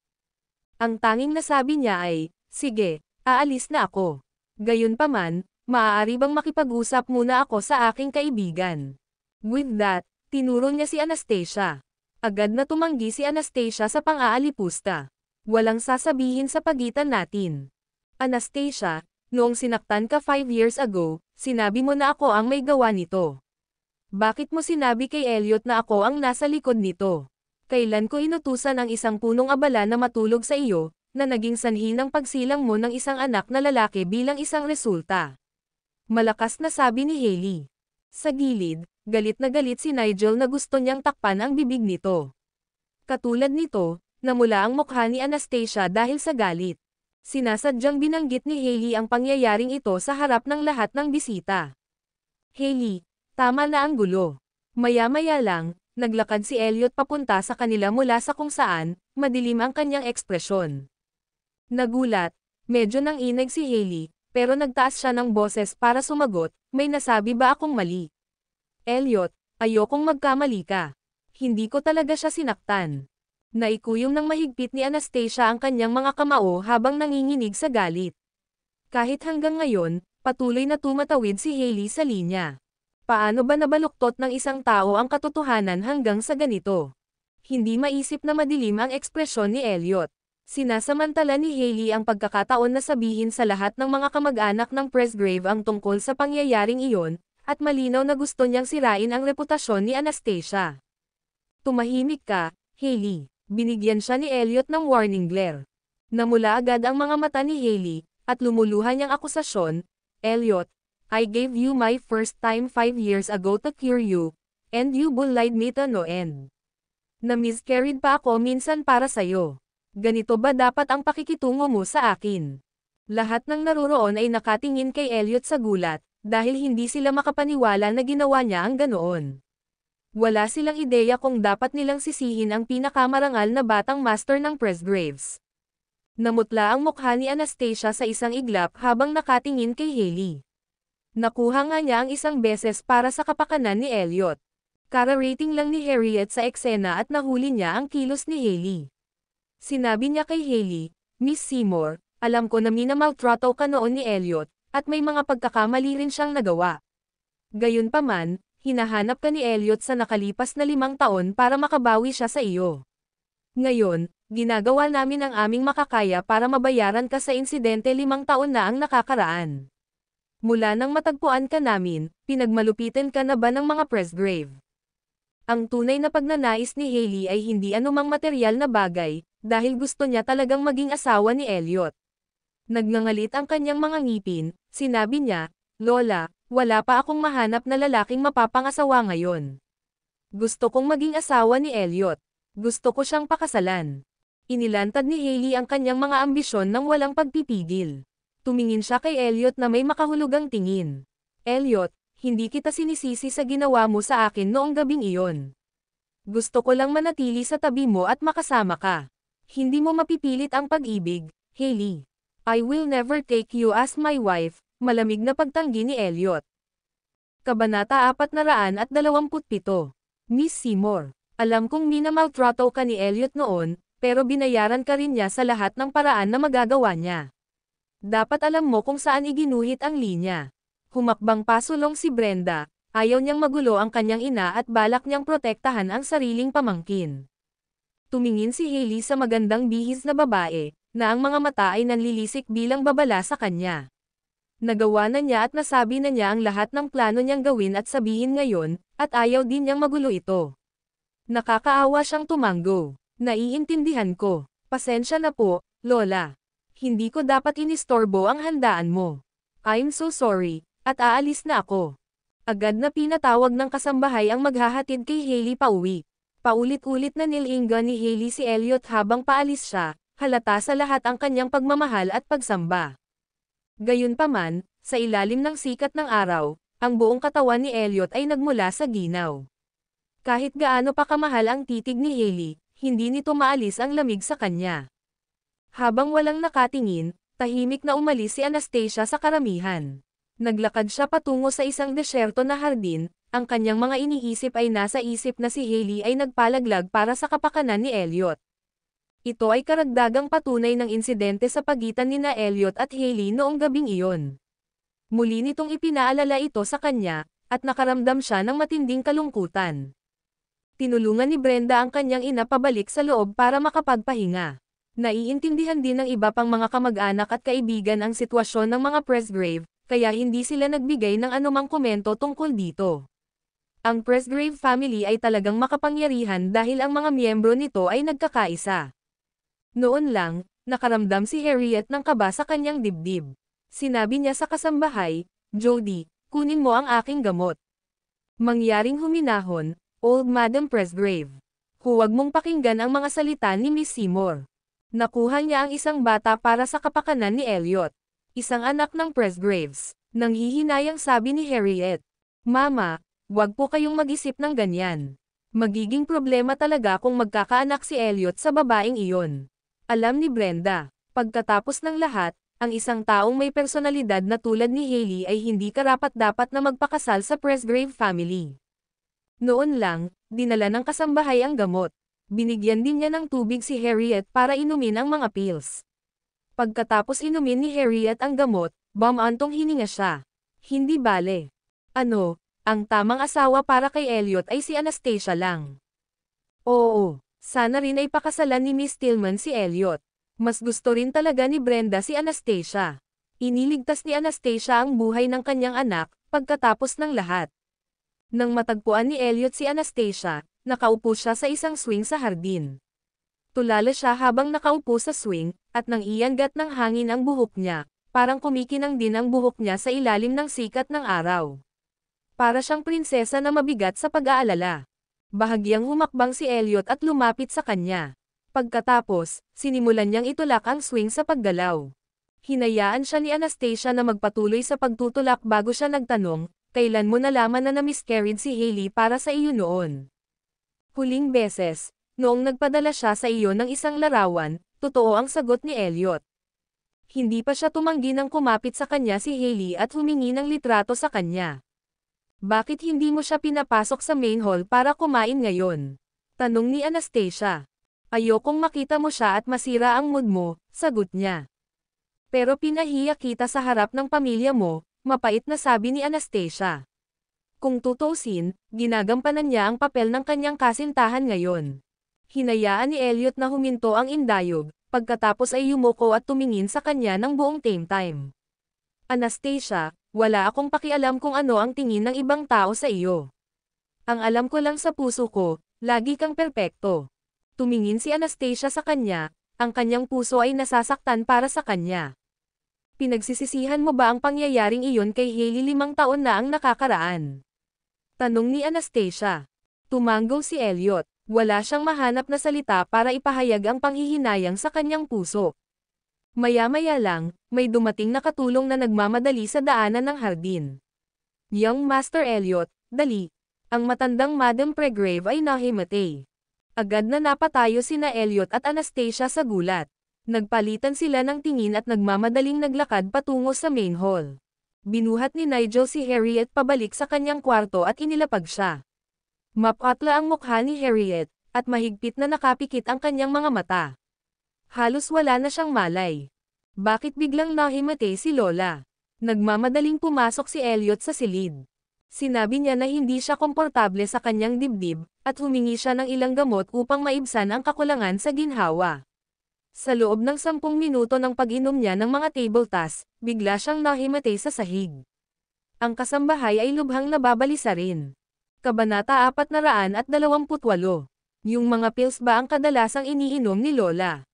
Ang tanging nasabi niya ay, "Sige, aalis na ako. Gayunpaman, maaari bang makipag-usap muna ako sa aking kaibigan?" With that, tinuro niya si Anastasia. Agad na tumanggi si Anastasia sa pang-aalipusta. "Walang sasabihin sa pagitan natin. Anastasia, noong sinaktan ka 5 years ago, sinabi mo na ako ang may gawa nito. Bakit mo sinabi kay Elliot na ako ang nasa likod nito? Kailan ko inutusan ang isang punong abala na matulog sa iyo, na naging sanhi ng pagsilang mo ng isang anak na lalaki bilang isang resulta. Malakas na sabi ni Hailey. Sa gilid, galit si Nigel na gusto niyang takpan ang bibig nito. Katulad nito, namula ang mukha ni Anastasia dahil sa galit. Sinasadyang binanggit ni Hailey ang pangyayaring ito sa harap ng lahat ng bisita. Hailey, tama na ang gulo. Maya-maya lang, naglakad si Elliot papunta sa kanila mula sa kung saan, madilim ang kanyang ekspresyon. Nagulat, medyo nang inag si Hailey, pero nagtaas siya ng boses para sumagot, may nasabi ba akong mali? Elliot, ayokong magkamali ka. Hindi ko talaga siya sinaktan. Naikuyom ng mahigpit ni Anastasia ang kanyang mga kamao habang nanginginig sa galit. Kahit hanggang ngayon, patuloy na tumatawid si Hailey sa linya. Paano ba nabaluktot ng isang tao ang katotohanan hanggang sa ganito? Hindi maisip na madilim ang ekspresyon ni Elliot. Sinasamantala ni Hailey ang pagkakataon na sabihin sa lahat ng mga kamag-anak ng Presgrave ang tungkol sa pangyayaring iyon, at malinaw na gusto niyang sirain ang reputasyon ni Anastasia. Tumahimik ka, Hailey. Binigyan siya ni Elliot ng warning glare. Namula agad ang mga mata ni Hailey, at lumuluhan niyang akusasyon, Elliot, I gave you my first time 5 years ago to cure you, and you bullied me to no end. Na-miscarried pa ako minsan para sa'yo. Ganito ba dapat ang pakikitungo mo sa akin? Lahat ng naroroon ay nakatingin kay Elliot sa gulat, dahil hindi sila makapaniwala na ginawa niya ang ganoon. Wala silang ideya kung dapat nilang sisihin ang pinakamarangal na batang master ng Presgraves. Namutla ang mukha ni Anastasia sa isang iglap habang nakatingin kay Hailey. Nakuha nga niya ang isang beses para sa kapakanan ni Elliot. Kara-rating lang ni Harriet sa eksena at nahuli niya ang kilos ni Hailey. Sinabi niya kay Hailey, Miss Seymour, alam ko na minamaltrato ka noon ni Elliot, at may mga pagkakamali rin siyang nagawa. Gayunpaman, hinahanap ka ni Elliot sa nakalipas na 5 taon para makabawi siya sa iyo. Ngayon, ginagawa namin ang aming makakaya para mabayaran ka sa insidente 5 taon na ang nakakaraan. Mula nang matagpuan ka namin, pinagmalupitin ka na ba ng mga Presgrave? Ang tunay na pagnanais ni Hailey ay hindi anumang materyal na bagay, dahil gusto niya talagang maging asawa ni Elliot. Nagngangalit ang kanyang mga ngipin, sinabi niya, Lola, wala pa akong mahanap na lalaking mapapangasawa ngayon. Gusto kong maging asawa ni Elliot. Gusto ko siyang pakasalan. Inilantad ni Hailey ang kanyang mga ambisyon ng walang pagpipigil. Tumingin siya kay Elliot na may makahulugang tingin. Elliot, hindi kita sinisisi sa ginawa mo sa akin noong gabing iyon. Gusto ko lang manatili sa tabi mo at makasama ka. Hindi mo mapipilit ang pag-ibig, Hailey. I will never take you as my wife, malamig na pagtanggi ni Elliot. Kabanata 427. Miss Seymour, alam kong minamaltrato ka ni Elliot noon, pero binayaran ka rin niya sa lahat ng paraan na magagawa niya. Dapat alam mo kung saan iginuhit ang linya. Humakbang pasulong si Brenda, ayaw niyang magulo ang kanyang ina at balak niyang protektahan ang sariling pamangkin. Tumingin si Hailey sa magandang bihis na babae, na ang mga mata ay nanlilisik bilang babala sa kanya. Nagawa na niya at nasabi na niya ang lahat ng plano niyang gawin at sabihin ngayon, at ayaw din niyang magulo ito. Nakakaawa siyang tumanggo. Naiintindihan ko. Pasensya na po, Lola. Hindi ko dapat inistorbo ang handaan mo. I'm so sorry, at aalis na ako. Agad na pinatawag ng kasambahay ang maghahatid kay Hailey pauwi. Paulit-ulit na nilingga ni Hailey si Elliot habang paalis siya, halata sa lahat ang kanyang pagmamahal at pagsamba. Gayunpaman, sa ilalim ng sikat ng araw, ang buong katawan ni Elliot ay nagmula sa ginaw. Kahit gaano pa kamahal ang titig ni Hailey, hindi nito maalis ang lamig sa kanya. Habang walang nakatingin, tahimik na umalis si Anastasia sa karamihan. Naglakad siya patungo sa isang desyerto na hardin, ang kanyang mga iniisip ay nasa isip na si Hailey ay nagpalaglag para sa kapakanan ni Elliot. Ito ay karagdagang patunay ng insidente sa pagitan nina Elliot at Hailey noong gabing iyon. Muli nitong ipinaalala ito sa kanya, at nakaramdam siya ng matinding kalungkutan. Tinulungan ni Brenda ang kanyang ina pabalik sa loob para makapagpahinga. Naiintindihan din ng iba pang mga kamag-anak at kaibigan ang sitwasyon ng mga Presgrave, kaya hindi sila nagbigay ng anumang komento tungkol dito. Ang Presgrave family ay talagang makapangyarihan dahil ang mga miyembro nito ay nagkakaisa. Noon lang, Nakaramdam si Harriet ng kaba sa kanyang dibdib. Sinabi niya sa kasambahay, Jody, kunin mo ang aking gamot. Mangyaring huminahon, Old Madam Presgrave. Huwag mong pakinggan ang mga salita ni Miss Seymour. Nakuha niya ang isang bata para sa kapakanan ni Elliot. Isang anak ng Presgraves. Nanghihinayang sabi ni Harriet. Mama, wag po kayong mag-isip ng ganyan. Magiging problema talaga kung magkakaanak si Elliot sa babaeng iyon. Alam ni Brenda, pagkatapos ng lahat, ang isang taong may personalidad na tulad ni Hailey ay hindi karapat-dapat na magpakasal sa Presgrave family. Noon lang, dinala ng kasambahay ang gamot. Binigyan din niya ng tubig si Harriet para inumin ang mga pills. Pagkatapos inumin ni Harriet ang gamot, bumantong hininga siya. Hindi bale. Ano, ang tamang asawa para kay Elliot ay si Anastasia lang. Oo, sana rin ay pakasalan ni Miss Tillman si Elliot. Mas gusto rin talaga ni Brenda si Anastasia. Iniligtas ni Anastasia ang buhay ng kanyang anak, pagkatapos ng lahat. Nang matagpuan ni Elliot si Anastasia, nakaupo siya sa isang swing sa hardin. Tulala siya habang nakaupo sa swing, at nang iyangat ng hangin ang buhok niya, parang kumikinang din ang buhok niya sa ilalim ng sikat ng araw. Para siyang prinsesa na mabigat sa pag-aalala. Bahagyang humakbang si Elliot at lumapit sa kanya. Pagkatapos, sinimulan niyang itulak ang swing sa paggalaw. Hinayaan siya ni Anastasia na magpatuloy sa pagtutulak bago siya nagtanong, kailan mo nalaman na na-miscarried si Hailey para sa iyo noon? Huling beses, noong nagpadala siya sa iyo ng isang larawan, totoo ang sagot ni Elliot. Hindi pa siya tumanggi nang kumapit sa kanya si Hailey at humingi ng litrato sa kanya. Bakit hindi mo siya pinapasok sa main hall para kumain ngayon? Tanong ni Anastasia. Ayokong makita mo siya at masira ang mood mo, sagot niya. Pero pinahiya kita sa harap ng pamilya mo, mapait na sabi ni Anastasia. Kung tutuusin, ginagampanan niya ang papel ng kanyang kasintahan ngayon. Hinayaan ni Elliot na huminto ang indayog, pagkatapos ay yumuko at tumingin sa kanya ng buong time. Anastasia, wala akong pakialam kung ano ang tingin ng ibang tao sa iyo. Ang alam ko lang sa puso ko, lagi kang perpekto. Tumingin si Anastasia sa kanya, ang kanyang puso ay nasasaktan para sa kanya. Pinagsisisihan mo ba ang pangyayaring iyon kay Hailey 5 taon na ang nakakaraan? Tanong ni Anastasia. Tumango si Elliot, wala siyang mahanap na salita para ipahayag ang panghihinayang sa kanyang puso. Maya-maya lang, may dumating na katulong na nagmamadali sa daanan ng hardin. Young Master Elliot, dali. Ang matandang Madam Presgrave ay nahimatay. Agad na napatayo sina Elliot at Anastasia sa gulat. Nagpalitan sila ng tingin at nagmamadaling naglakad patungo sa main hall. Binuhat ni Nigel si Harriet pabalik sa kanyang kwarto at inilapag siya. Mapatla ang mukha ni Harriet, at mahigpit na nakapikit ang kanyang mga mata. Halos wala na siyang malay. Bakit biglang nahimatay si Lola? Nagmamadaling pumasok si Elliot sa silid. Sinabi niya na hindi siya komportable sa kanyang dibdib, at humingi siya ng ilang gamot upang maibsan ang kakulangan sa ginhawa. Sa loob ng 10 minuto ng pag-inom niya ng mga table tasks, bigla siyang nahimatay sa sahig. Ang kasambahay ay lubhang nababalisa rin. Kabanata 428. Yung mga pills ba ang kadalasang iniinom ni Lola?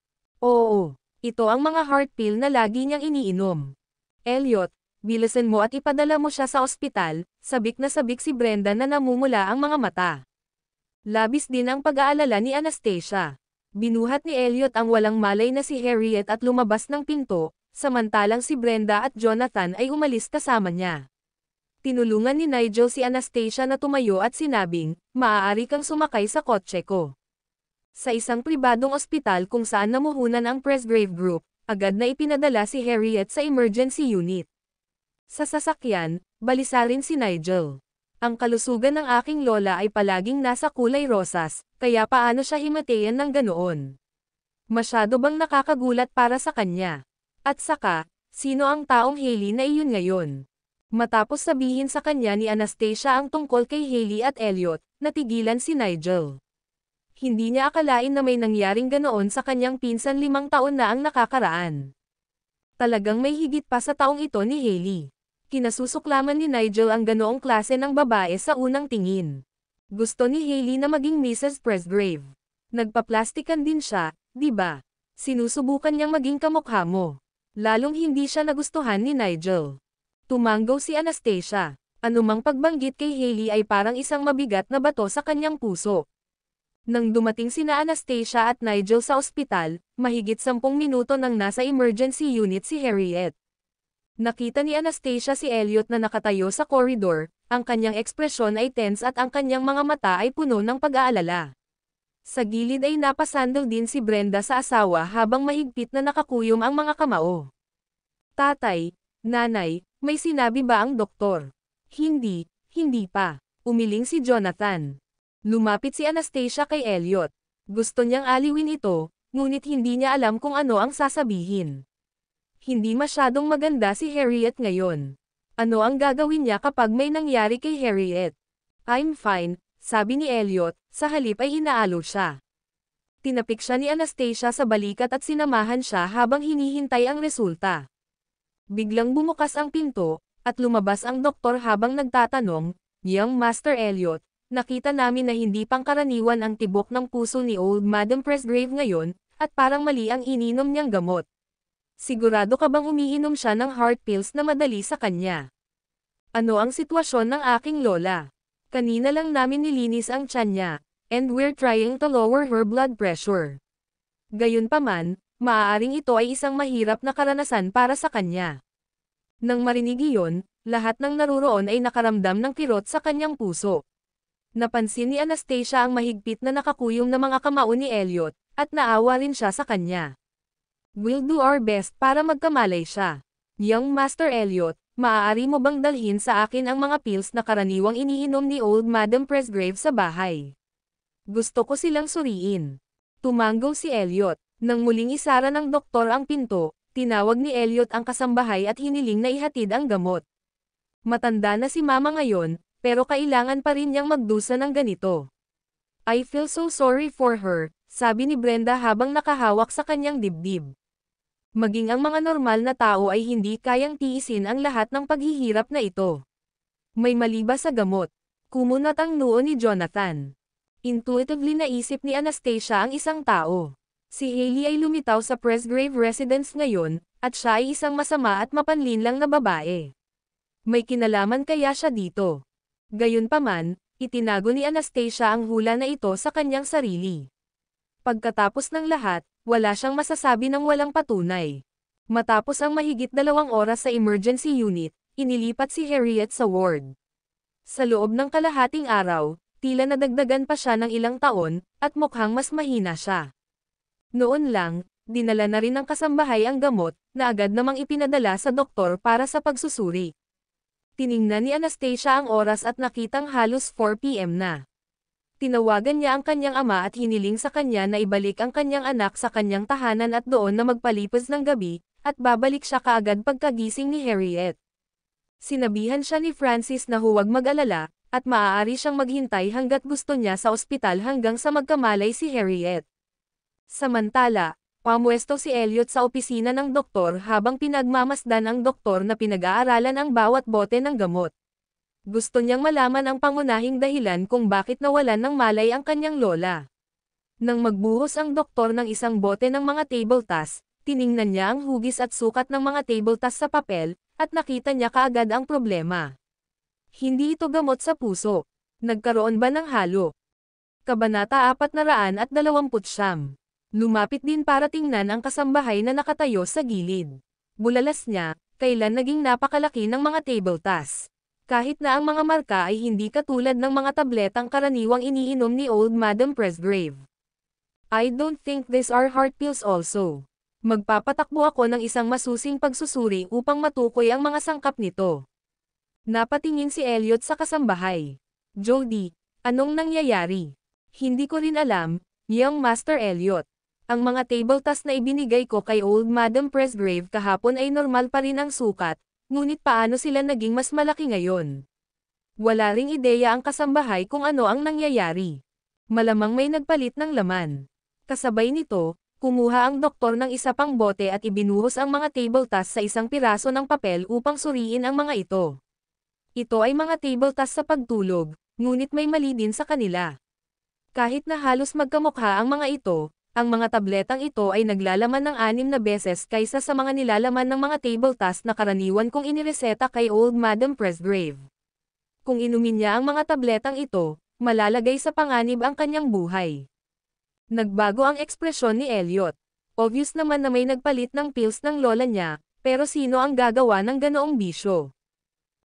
Oo, ito ang mga heart pill na lagi niyang iniinom. Elliot, bilisan mo at ipadala mo siya sa ospital, sabik na sabik si Brenda na namumula ang mga mata. Labis din ang pag-aalala ni Anastasia. Binuhat ni Elliot ang walang malay na si Harriet at lumabas ng pinto, samantalang si Brenda at Jonathan ay umalis kasama niya. Tinulungan ni Nigel si Anastasia na tumayo at sinabing, maaari kang sumakay sa kotse ko. Sa isang pribadong ospital kung saan namuhunan ang Presgrave Group, agad na ipinadala si Harriet sa emergency unit. Sa sasakyan, balisa rin si Nigel. Ang kalusugan ng aking lola ay palaging nasa kulay rosas, kaya paano siya himatayan ng ganoon? Masyado bang nakakagulat para sa kanya? At saka, sino ang taong Hailey na iyon ngayon? Matapos sabihin sa kanya ni Anastasia ang tungkol kay Hailey at Elliot, natigilan si Nigel. Hindi niya akalain na may nangyaring ganoon sa kanyang pinsan 5 taon na ang nakakaraan. Talagang may higit pa sa taong ito ni Hailey. Kinasusuklaman ni Nigel ang ganoong klase ng babae sa unang tingin. Gusto ni Hailey na maging Mrs. Presgrave. Nagpaplastikan din siya, di ba? Sinusubukan niyang maging kamukha mo. Lalong hindi siya nagustuhan ni Nigel. Tumanggaw si Anastasia. Anumang pagbanggit kay Hailey ay parang isang mabigat na bato sa kanyang puso. Nang dumating sina Anastasia at Nigel sa ospital, mahigit 10 minuto nang nasa emergency unit si Harriet. Nakita ni Anastasia si Elliot na nakatayo sa koridor, ang kanyang ekspresyon ay tense at ang kanyang mga mata ay puno ng pag-aalala. Sa gilid ay napasandal din si Brenda sa asawa habang mahigpit na nakakuyom ang mga kamao. Tatay, nanay, may sinabi ba ang doktor? Hindi, hindi pa. Umiling si Jonathan. Lumapit si Anastasia kay Elliot. Gusto niyang aliwin ito, ngunit hindi niya alam kung ano ang sasabihin. Hindi masyadong maganda si Harriet ngayon. Ano ang gagawin niya kapag may nangyari kay Harriet? I'm fine, sabi ni Elliot, sa halip ay inaalo siya. Tinapik siya ni Anastasia sa balikat at sinamahan siya habang hinihintay ang resulta. Biglang bumukas ang pinto, at lumabas ang doktor habang nagtatanong, "Young Master Elliot, nakita namin na hindi pangkaraniwan ang tibok ng puso ni Old Madam Presgrave ngayon, at parang mali ang ininom niyang gamot. Sigurado ka bang umiinom siya ng heart pills na madali sa kanya? Ano ang sitwasyon ng aking lola? Kanina lang namin nilinis ang tiyan niya, and we're trying to lower her blood pressure. Gayunpaman, maaaring ito ay isang mahirap na karanasan para sa kanya." Nang marinig iyon, lahat ng naruroon ay nakaramdam ng kirot sa kanyang puso. Napansin ni Anastasia ang mahigpit na nakakuyom na mga kamao ni Elliot, at naawa rin siya sa kanya. "We'll do our best para magkamalay siya. Young Master Elliot, maaari mo bang dalhin sa akin ang mga pills na karaniwang iniinom ni Old Madam Presgrave sa bahay? Gusto ko silang suriin." Tumanggaw si Elliot. Nang muling isara ng doktor ang pinto, tinawag ni Elliot ang kasambahay at hiniling na ihatid ang gamot. Matanda na si Mama ngayon, pero kailangan pa rin niyang magdusa ng ganito. "I feel so sorry for her," sabi ni Brenda habang nakahawak sa kanyang dibdib. Maging ang mga normal na tao ay hindi kayang tiisin ang lahat ng paghihirap na ito. May mali ba sa gamot? Kumunat ang noo ni Jonathan. Intuitively naisip ni Anastasia ang isang tao. Si Hailey ay lumitaw sa Presgrave residence ngayon, at siya ay isang masama at mapanlinlang na babae. May kinalaman kaya siya dito? Gayunpaman, itinago ni Anastasia ang hula na ito sa kanyang sarili. Pagkatapos ng lahat, wala siyang masasabi ng walang patunay. Matapos ang mahigit 2 oras sa emergency unit, inilipat si Harriet sa ward. Sa loob ng kalahating araw, tila nadagdagan pa siya ng ilang taon, at mukhang mas mahina siya. Noon lang, dinala na rin ng kasambahay ang gamot, na agad namang ipinadala sa doktor para sa pagsusuri. Tiningnan ni Anastasia ang oras at nakitang halos 4 PM na. Tinawagan niya ang kanyang ama at hiniling sa kanya na ibalik ang kanyang anak sa kanyang tahanan at doon na magpalipas ng gabi, at babalik siya kaagad pagkagising ni Harriet. Sinabihan siya ni Francis na huwag mag-alala, at maaari siyang maghintay hanggat gusto niya sa ospital hanggang sa magkamalay si Harriet. Samantala, pamwesto si Elliot sa opisina ng doktor habang pinagmamasdan ang doktor na pinag-aaralan ang bawat bote ng gamot. Gusto niyang malaman ang pangunahing dahilan kung bakit nawalan ng malay ang kanyang lola. Nang magbuhos ang doktor ng isang bote ng mga table tas, tiningnan niya ang hugis at sukat ng mga table tas sa papel, at nakita niya kaagad ang problema. Hindi ito gamot sa puso. Nagkaroon ba ng halo? Kabanata 429. Lumapit din para tingnan ang kasambahay na nakatayo sa gilid. Bulalas niya, kailan naging napakalaki ng mga table tas. Kahit na ang mga marka ay hindi katulad ng mga tabletang karaniwang iniinom ni Old Madam Presgrave. "I don't think these are heart pills also. Magpapatakbo ako ng isang masusing pagsusuri upang matukoy ang mga sangkap nito." Napatingin si Elliot sa kasambahay. "Jody, anong nangyayari?" "Hindi ko rin alam, Young Master Elliot. Ang mga table tas na ibinigay ko kay Old Madam Presgrave kahapon ay normal pa rin ang sukat, ngunit paano sila naging mas malaki ngayon?" Wala ring ideya ang kasambahay kung ano ang nangyayari. Malamang may nagpalit ng laman. Kasabay nito, kumuha ang doktor ng isa pang bote at ibinuhos ang mga table tas sa isang piraso ng papel upang suriin ang mga ito. Ito ay mga table tas sa pagtulog, ngunit may mali din sa kanila. Kahit na halos magkamukha ang mga ito, Ang mga tabletang ito ay naglalaman ng 6 na beses kaysa sa mga nilalaman ng mga table task na karaniwan kong inireseta kay Old Madam Presgrave. Kung inumin niya ang mga tabletang ito, malalagay sa panganib ang kanyang buhay. Nagbago ang ekspresyon ni Elliot. Obvious naman na may nagpalit ng pills ng lola niya, pero sino ang gagawa ng ganoong bisyo?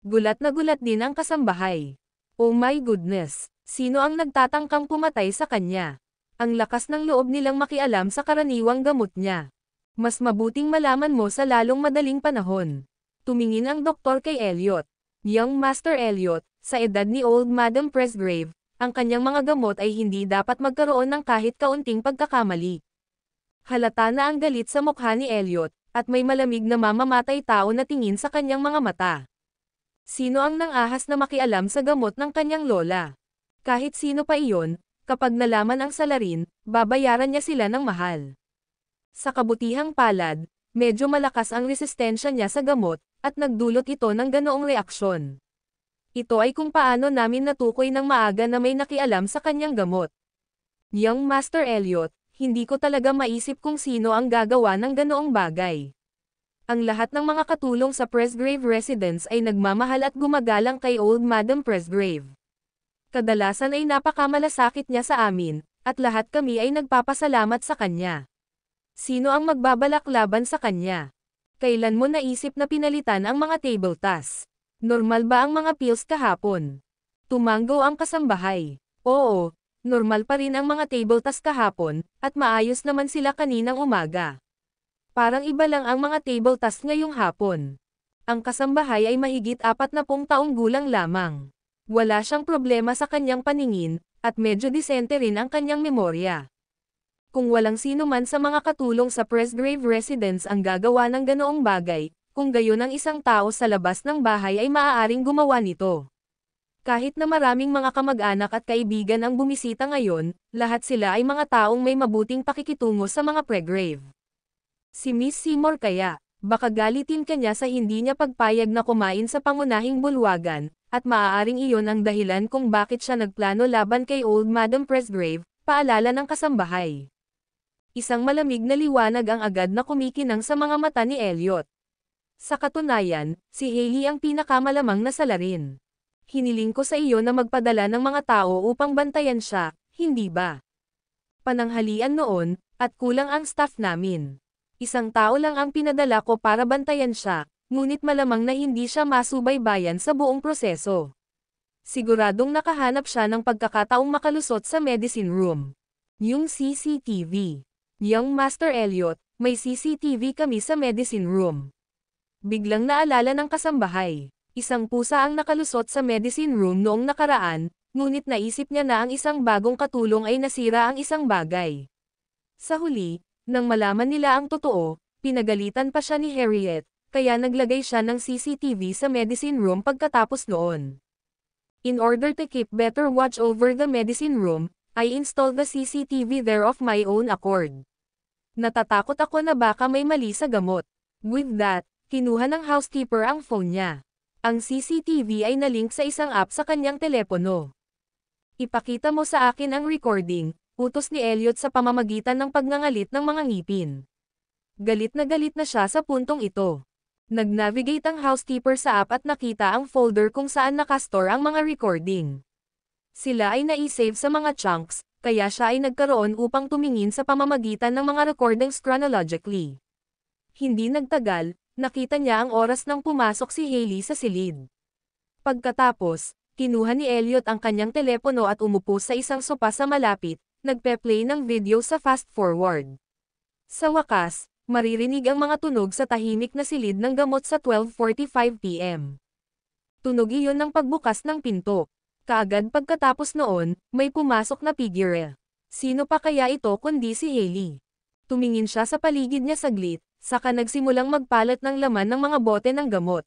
Gulat na gulat din ang kasambahay. Oh my goodness, sino ang nagtatangkang pumatay sa kanya? Ang lakas ng loob nilang makialam sa karaniwang gamot niya. Mas mabuting malaman mo sa lalong madaling panahon. Tumingin ang doktor kay Elliot. Young Master Elliot, sa edad ni Old Madam Presgrave, ang kanyang mga gamot ay hindi dapat magkaroon ng kahit kaunting pagkakamali. Halata na ang galit sa mukha ni Elliot, at may malamig na mamamatay tao na tingin sa kanyang mga mata. Sino ang nang-ahas na makialam sa gamot ng kanyang lola? Kahit sino pa iyon, kapag nalaman ang salarin, babayaran niya sila ng mahal. Sa kabutihang palad, medyo malakas ang resistensya niya sa gamot, at nagdulot ito ng ganoong reaksyon. Ito ay kung paano namin natukoy ng maaga na may nakialam sa kanyang gamot. Young Master Elliot, hindi ko talaga maisip kung sino ang gagawa ng ganoong bagay. Ang lahat ng mga katulong sa Presgrave residence ay nagmamahal at gumagalang kay Old Madam Presgrave. Kadalasan ay napakamalasakit niya sa amin, at lahat kami ay nagpapasalamat sa kanya. Sino ang magbabalak laban sa kanya? Kailan mo naisip na pinalitan ang mga table tasks? Normal ba ang mga pills kahapon? Tumanggo ang kasambahay. Oo, normal pa rin ang mga table tasks kahapon, at maayos naman sila kaninang umaga. Parang iba lang ang mga table tasks ngayong hapon. Ang kasambahay ay mahigit 40 taong gulang lamang. Wala siyang problema sa kanyang paningin, at medyo disente rin ang kanyang memorya. Kung walang sino man sa mga katulong sa Presgrave residence ang gagawa ng ganoong bagay, kung gayon ang isang tao sa labas ng bahay ay maaaring gumawa nito. Kahit na maraming mga kamag-anak at kaibigan ang bumisita ngayon, lahat sila ay mga taong may mabuting pakikitungo sa mga Presgrave. Si Miss Seymour kaya, baka galitin kanya sa hindi niya pagpayag na kumain sa pangunahing bulwagan, at maaaring iyon ang dahilan kung bakit siya nagplano laban kay Old Madam Presgrave, paalala ng kasambahay. Isang malamig na liwanag ang agad na kumikinang sa mga mata ni Elliot. Sa katunayan, si Hailey ang pinakamalamang na salarin. Hiniling ko sa iyo na magpadala ng mga tao upang bantayan siya, hindi ba? Pananghalian noon, at kulang ang staff namin. Isang tao lang ang pinadala ko para bantayan siya, ngunit malamang na hindi siya masubaybayan sa buong proseso. Siguradong nakahanap siya ng pagkakataong makalusot sa medicine room. Yung CCTV. Young Master Elliot, may CCTV kami sa medicine room. Biglang naalala ng kasambahay. Isang pusa ang nakalusot sa medicine room noong nakaraan, ngunit naisip niya na ang isang bagong katulong ay nasira ang isang bagay. Sa huli, nang malaman nila ang totoo, pinagalitan pa siya ni Harriet, kaya naglagay siya ng CCTV sa medicine room pagkatapos noon. In order to keep better watch over the medicine room, I installed the CCTV there of my own accord. Natatakot ako na baka may mali sa gamot. With that, kinuha ng housekeeper ang phone niya. Ang CCTV ay nalink sa isang app sa kanyang telepono. Ipakita mo sa akin ang recording, utos ni Elliot sa pamamagitan ng pagngangalit ng mga ngipin. Galit na siya sa puntong ito. Nag-navigate ang housekeeper sa app at nakita ang folder kung saan nakastore ang mga recording. Sila ay na-save sa mga chunks, kaya siya ay nagkaroon upang tumingin sa pamamagitan ng mga recordings chronologically. Hindi nagtagal, nakita niya ang oras nang pumasok si Hailey sa silid. Pagkatapos, kinuha ni Elliot ang kanyang telepono at umupo sa isang sopa sa malapit, nagpe-play ng video sa fast forward. Sa wakas, maririnig ang mga tunog sa tahimik na silid ng gamot sa 12:45 p.m. Tunog iyon ng pagbukas ng pinto. Kaagad pagkatapos noon, may pumasok na figure. Sino pa kaya ito kundi si Hailey? Tumingin siya sa paligid niya saglit, saka nagsimulang magpalat ng laman ng mga bote ng gamot.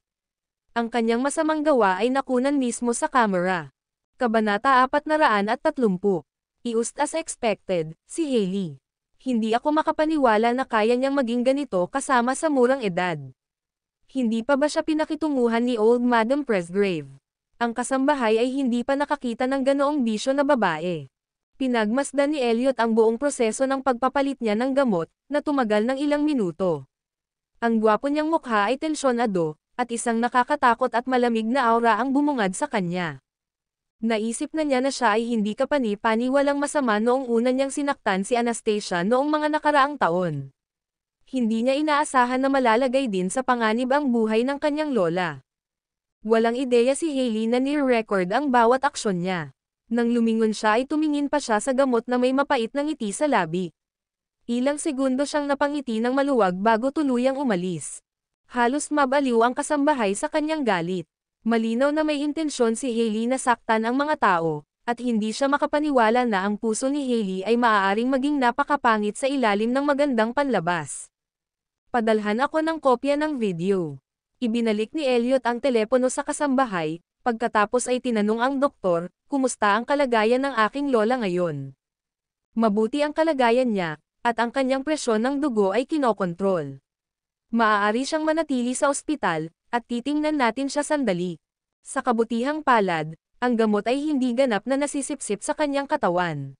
Ang kanyang masamang gawa ay nakunan mismo sa kamera. Kabanata 430. Iust as expected, si Hailey. Hindi ako makapaniwala na kaya niyang maging ganito kasama sa murang edad. Hindi pa ba siya pinakitunguhan ni Old Madam Presgrave? Ang kasambahay ay hindi pa nakakita ng ganoong bisyo na babae. Pinagmasdan ni Elliot ang buong proseso ng pagpapalit niya ng gamot, na tumagal ng ilang minuto. Ang gwapo niyang mukha ay tensyonado, at isang nakakatakot at malamig na aura ang bumungad sa kanya. Naisip na niya na siya ay hindi kapani-paniwalang masama noong una niyang sinaktan si Anastasia noong mga nakaraang taon. Hindi niya inaasahan na malalagay din sa panganib ang buhay ng kanyang lola. Walang ideya si Hailey na ni-record ang bawat aksyon niya. Nang lumingon siya ay tumingin pa siya sa gamot na may mapait na ngiti sa labi. Ilang segundo siyang napangiti ng maluwag bago tuluyang umalis. Halos mabaliw ang kasambahay sa kanyang galit. Malinaw na may intensyon si Hailey na saktan ang mga tao, at hindi siya makapaniwala na ang puso ni Hailey ay maaaring maging napakapangit sa ilalim ng magandang panlabas. Padalhan ako ng kopya ng video. Ibinalik ni Elliot ang telepono sa kasambahay, pagkatapos ay tinanong ang doktor, kumusta ang kalagayan ng aking lola ngayon? Mabuti ang kalagayan niya, at ang kanyang presyon ng dugo ay kinokontrol. Maaari siyang manatili sa ospital, at titingnan natin siya sandali. Sa kabutihang palad, ang gamot ay hindi ganap na nasisipsip sa kanyang katawan.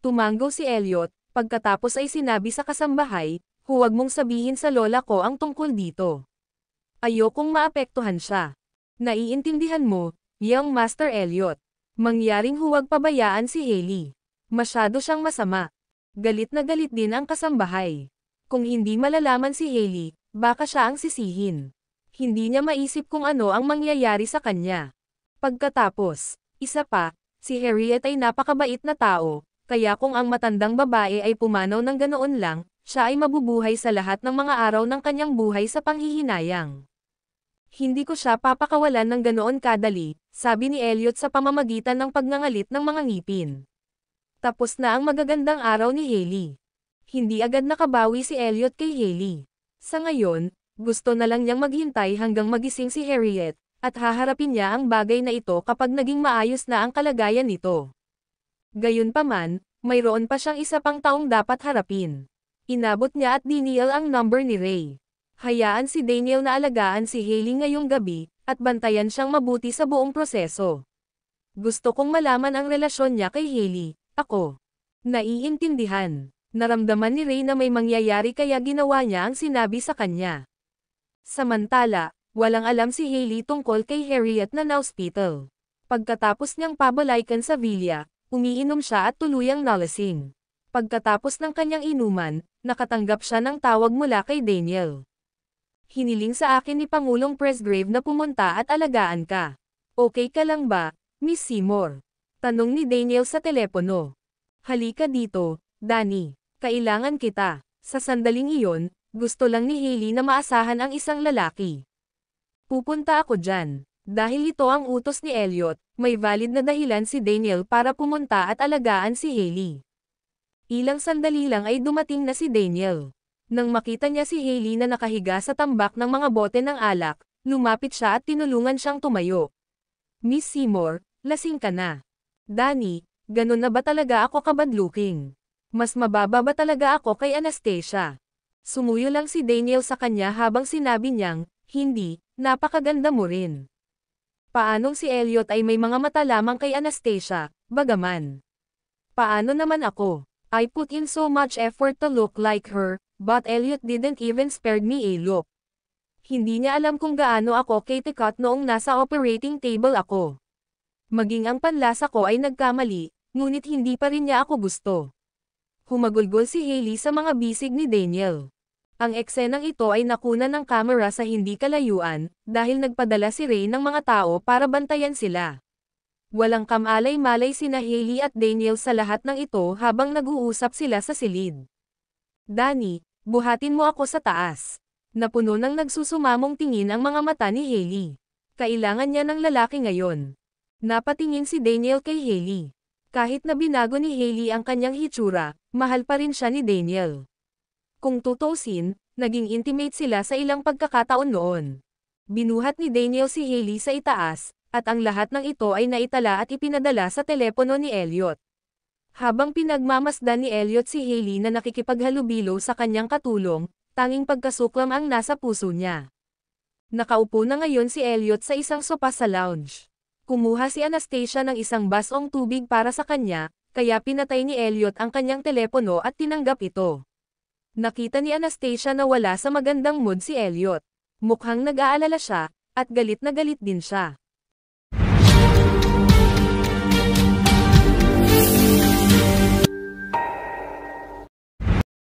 Tumango si Elliot, pagkatapos ay sinabi sa kasambahay, huwag mong sabihin sa lola ko ang tungkol dito. Ayokong maapektuhan siya. Naiintindihan mo, young Master Elliot. Mangyaring huwag pabayaan si Hailey. Masyado siyang masama. Galit na galit din ang kasambahay. Kung hindi malalaman si Hailey, baka siya ang sisihin. Hindi niya maisip kung ano ang mangyayari sa kanya. Pagkatapos, isa pa, si Harriet ay napakabait na tao, kaya kung ang matandang babae ay pumanaw ng ganoon lang, siya ay mabubuhay sa lahat ng mga araw ng kanyang buhay sa panghihinayang. Hindi ko siya papakawalan ng ganoon kadali, sabi ni Elliot sa pamamagitan ng pagngangalit ng mga ngipin. Tapos na ang magagandang araw ni Hailey. Hindi agad nakabawi si Elliot kay Hailey. Sa ngayon, gusto na lang niyang maghintay hanggang magising si Harriet, at haharapin niya ang bagay na ito kapag naging maayos na ang kalagayan nito. Gayunpaman, mayroon pa siyang isa pang taong dapat harapin. Inabot niya at Daniel ang number ni Ray. Hayaan si Daniel na alagaan si Hailey ngayong gabi, at bantayan siyang mabuti sa buong proseso. Gusto kong malaman ang relasyon niya kay Hailey, ako. Naiintindihan. Naramdaman ni Ray na may mangyayari kaya ginawa niya ang sinabi sa kanya. Samantala, walang alam si Hailey tungkol kay Harriet na na-hospital. Pagkatapos niyang pabalaykan sa villa, umiinom siya at tuluyang nalasing. Pagkatapos ng kanyang inuman, nakatanggap siya ng tawag mula kay Daniel. Hiniling sa akin ni Pangulong Presgrave na pumunta at alagaan ka. Okay ka lang ba, Miss Seymour? Tanong ni Daniel sa telepono. Halika dito, Danny. Kailangan kita. Sa sandaling iyon, gusto lang ni Hailey na maasahan ang isang lalaki. Pupunta ako dyan. Dahil ito ang utos ni Elliot, may valid na dahilan si Daniel para pumunta at alagaan si Hailey. Ilang sandali lang ay dumating na si Daniel. Nang makita niya si Hailey na nakahiga sa tambak ng mga bote ng alak, lumapit siya at tinulungan siyang tumayo. Miss Seymour, lasing ka na. Danny, ganun na ba talaga ako kabadluking? Mas mababa ba talaga ako kay Anastasia? Sumuyo lang si Daniel sa kanya habang sinabi niyang, hindi, napakaganda mo rin. Paanong si Elliot ay may mga mata lamang kay Anastasia, bagaman? Paano naman ako? I put in so much effort to look like her, but Elliot didn't even spare me a look. Hindi niya alam kung gaano ako kay-tikat noong nasa operating table ako. Maging ang panlasa ko ay nagkamali, ngunit hindi pa rin niya ako gusto. Humagulgol si Hailey sa mga bisig ni Daniel. Ang eksenang ito ay nakuna ng kamera sa hindi kalayuan, dahil nagpadala si Ray ng mga tao para bantayan sila. Walang kamalay-malay sina Hailey at Daniel sa lahat ng ito habang nag-uusap sila sa silid. Danny, buhatin mo ako sa taas. Napuno ng nagsusumamong tingin ang mga mata ni Hailey. Kailangan niya ng lalaki ngayon. Napatingin si Daniel kay Hailey. Kahit na binago ni Hailey ang kanyang hitsura, mahal pa rin siya ni Daniel. Kung tutusin, naging intimate sila sa ilang pagkakataon noon. Binuhat ni Daniel si Hailey sa itaas, at ang lahat ng ito ay naitala at ipinadala sa telepono ni Elliot. Habang pinagmamasdan ni Elliot si Hailey na nakikipaghalubilo sa kanyang katulong, tanging pagkasuklam ang nasa puso niya. Nakaupo na ngayon si Elliot sa isang sopa sa lounge. Kumuha si Anastasia ng isang basong tubig para sa kanya, kaya pinatay ni Elliot ang kanyang telepono at tinanggap ito. Nakita ni Anastasia na wala sa magandang mood si Elliot. Mukhang nag-aalala siya, at galit na galit din siya.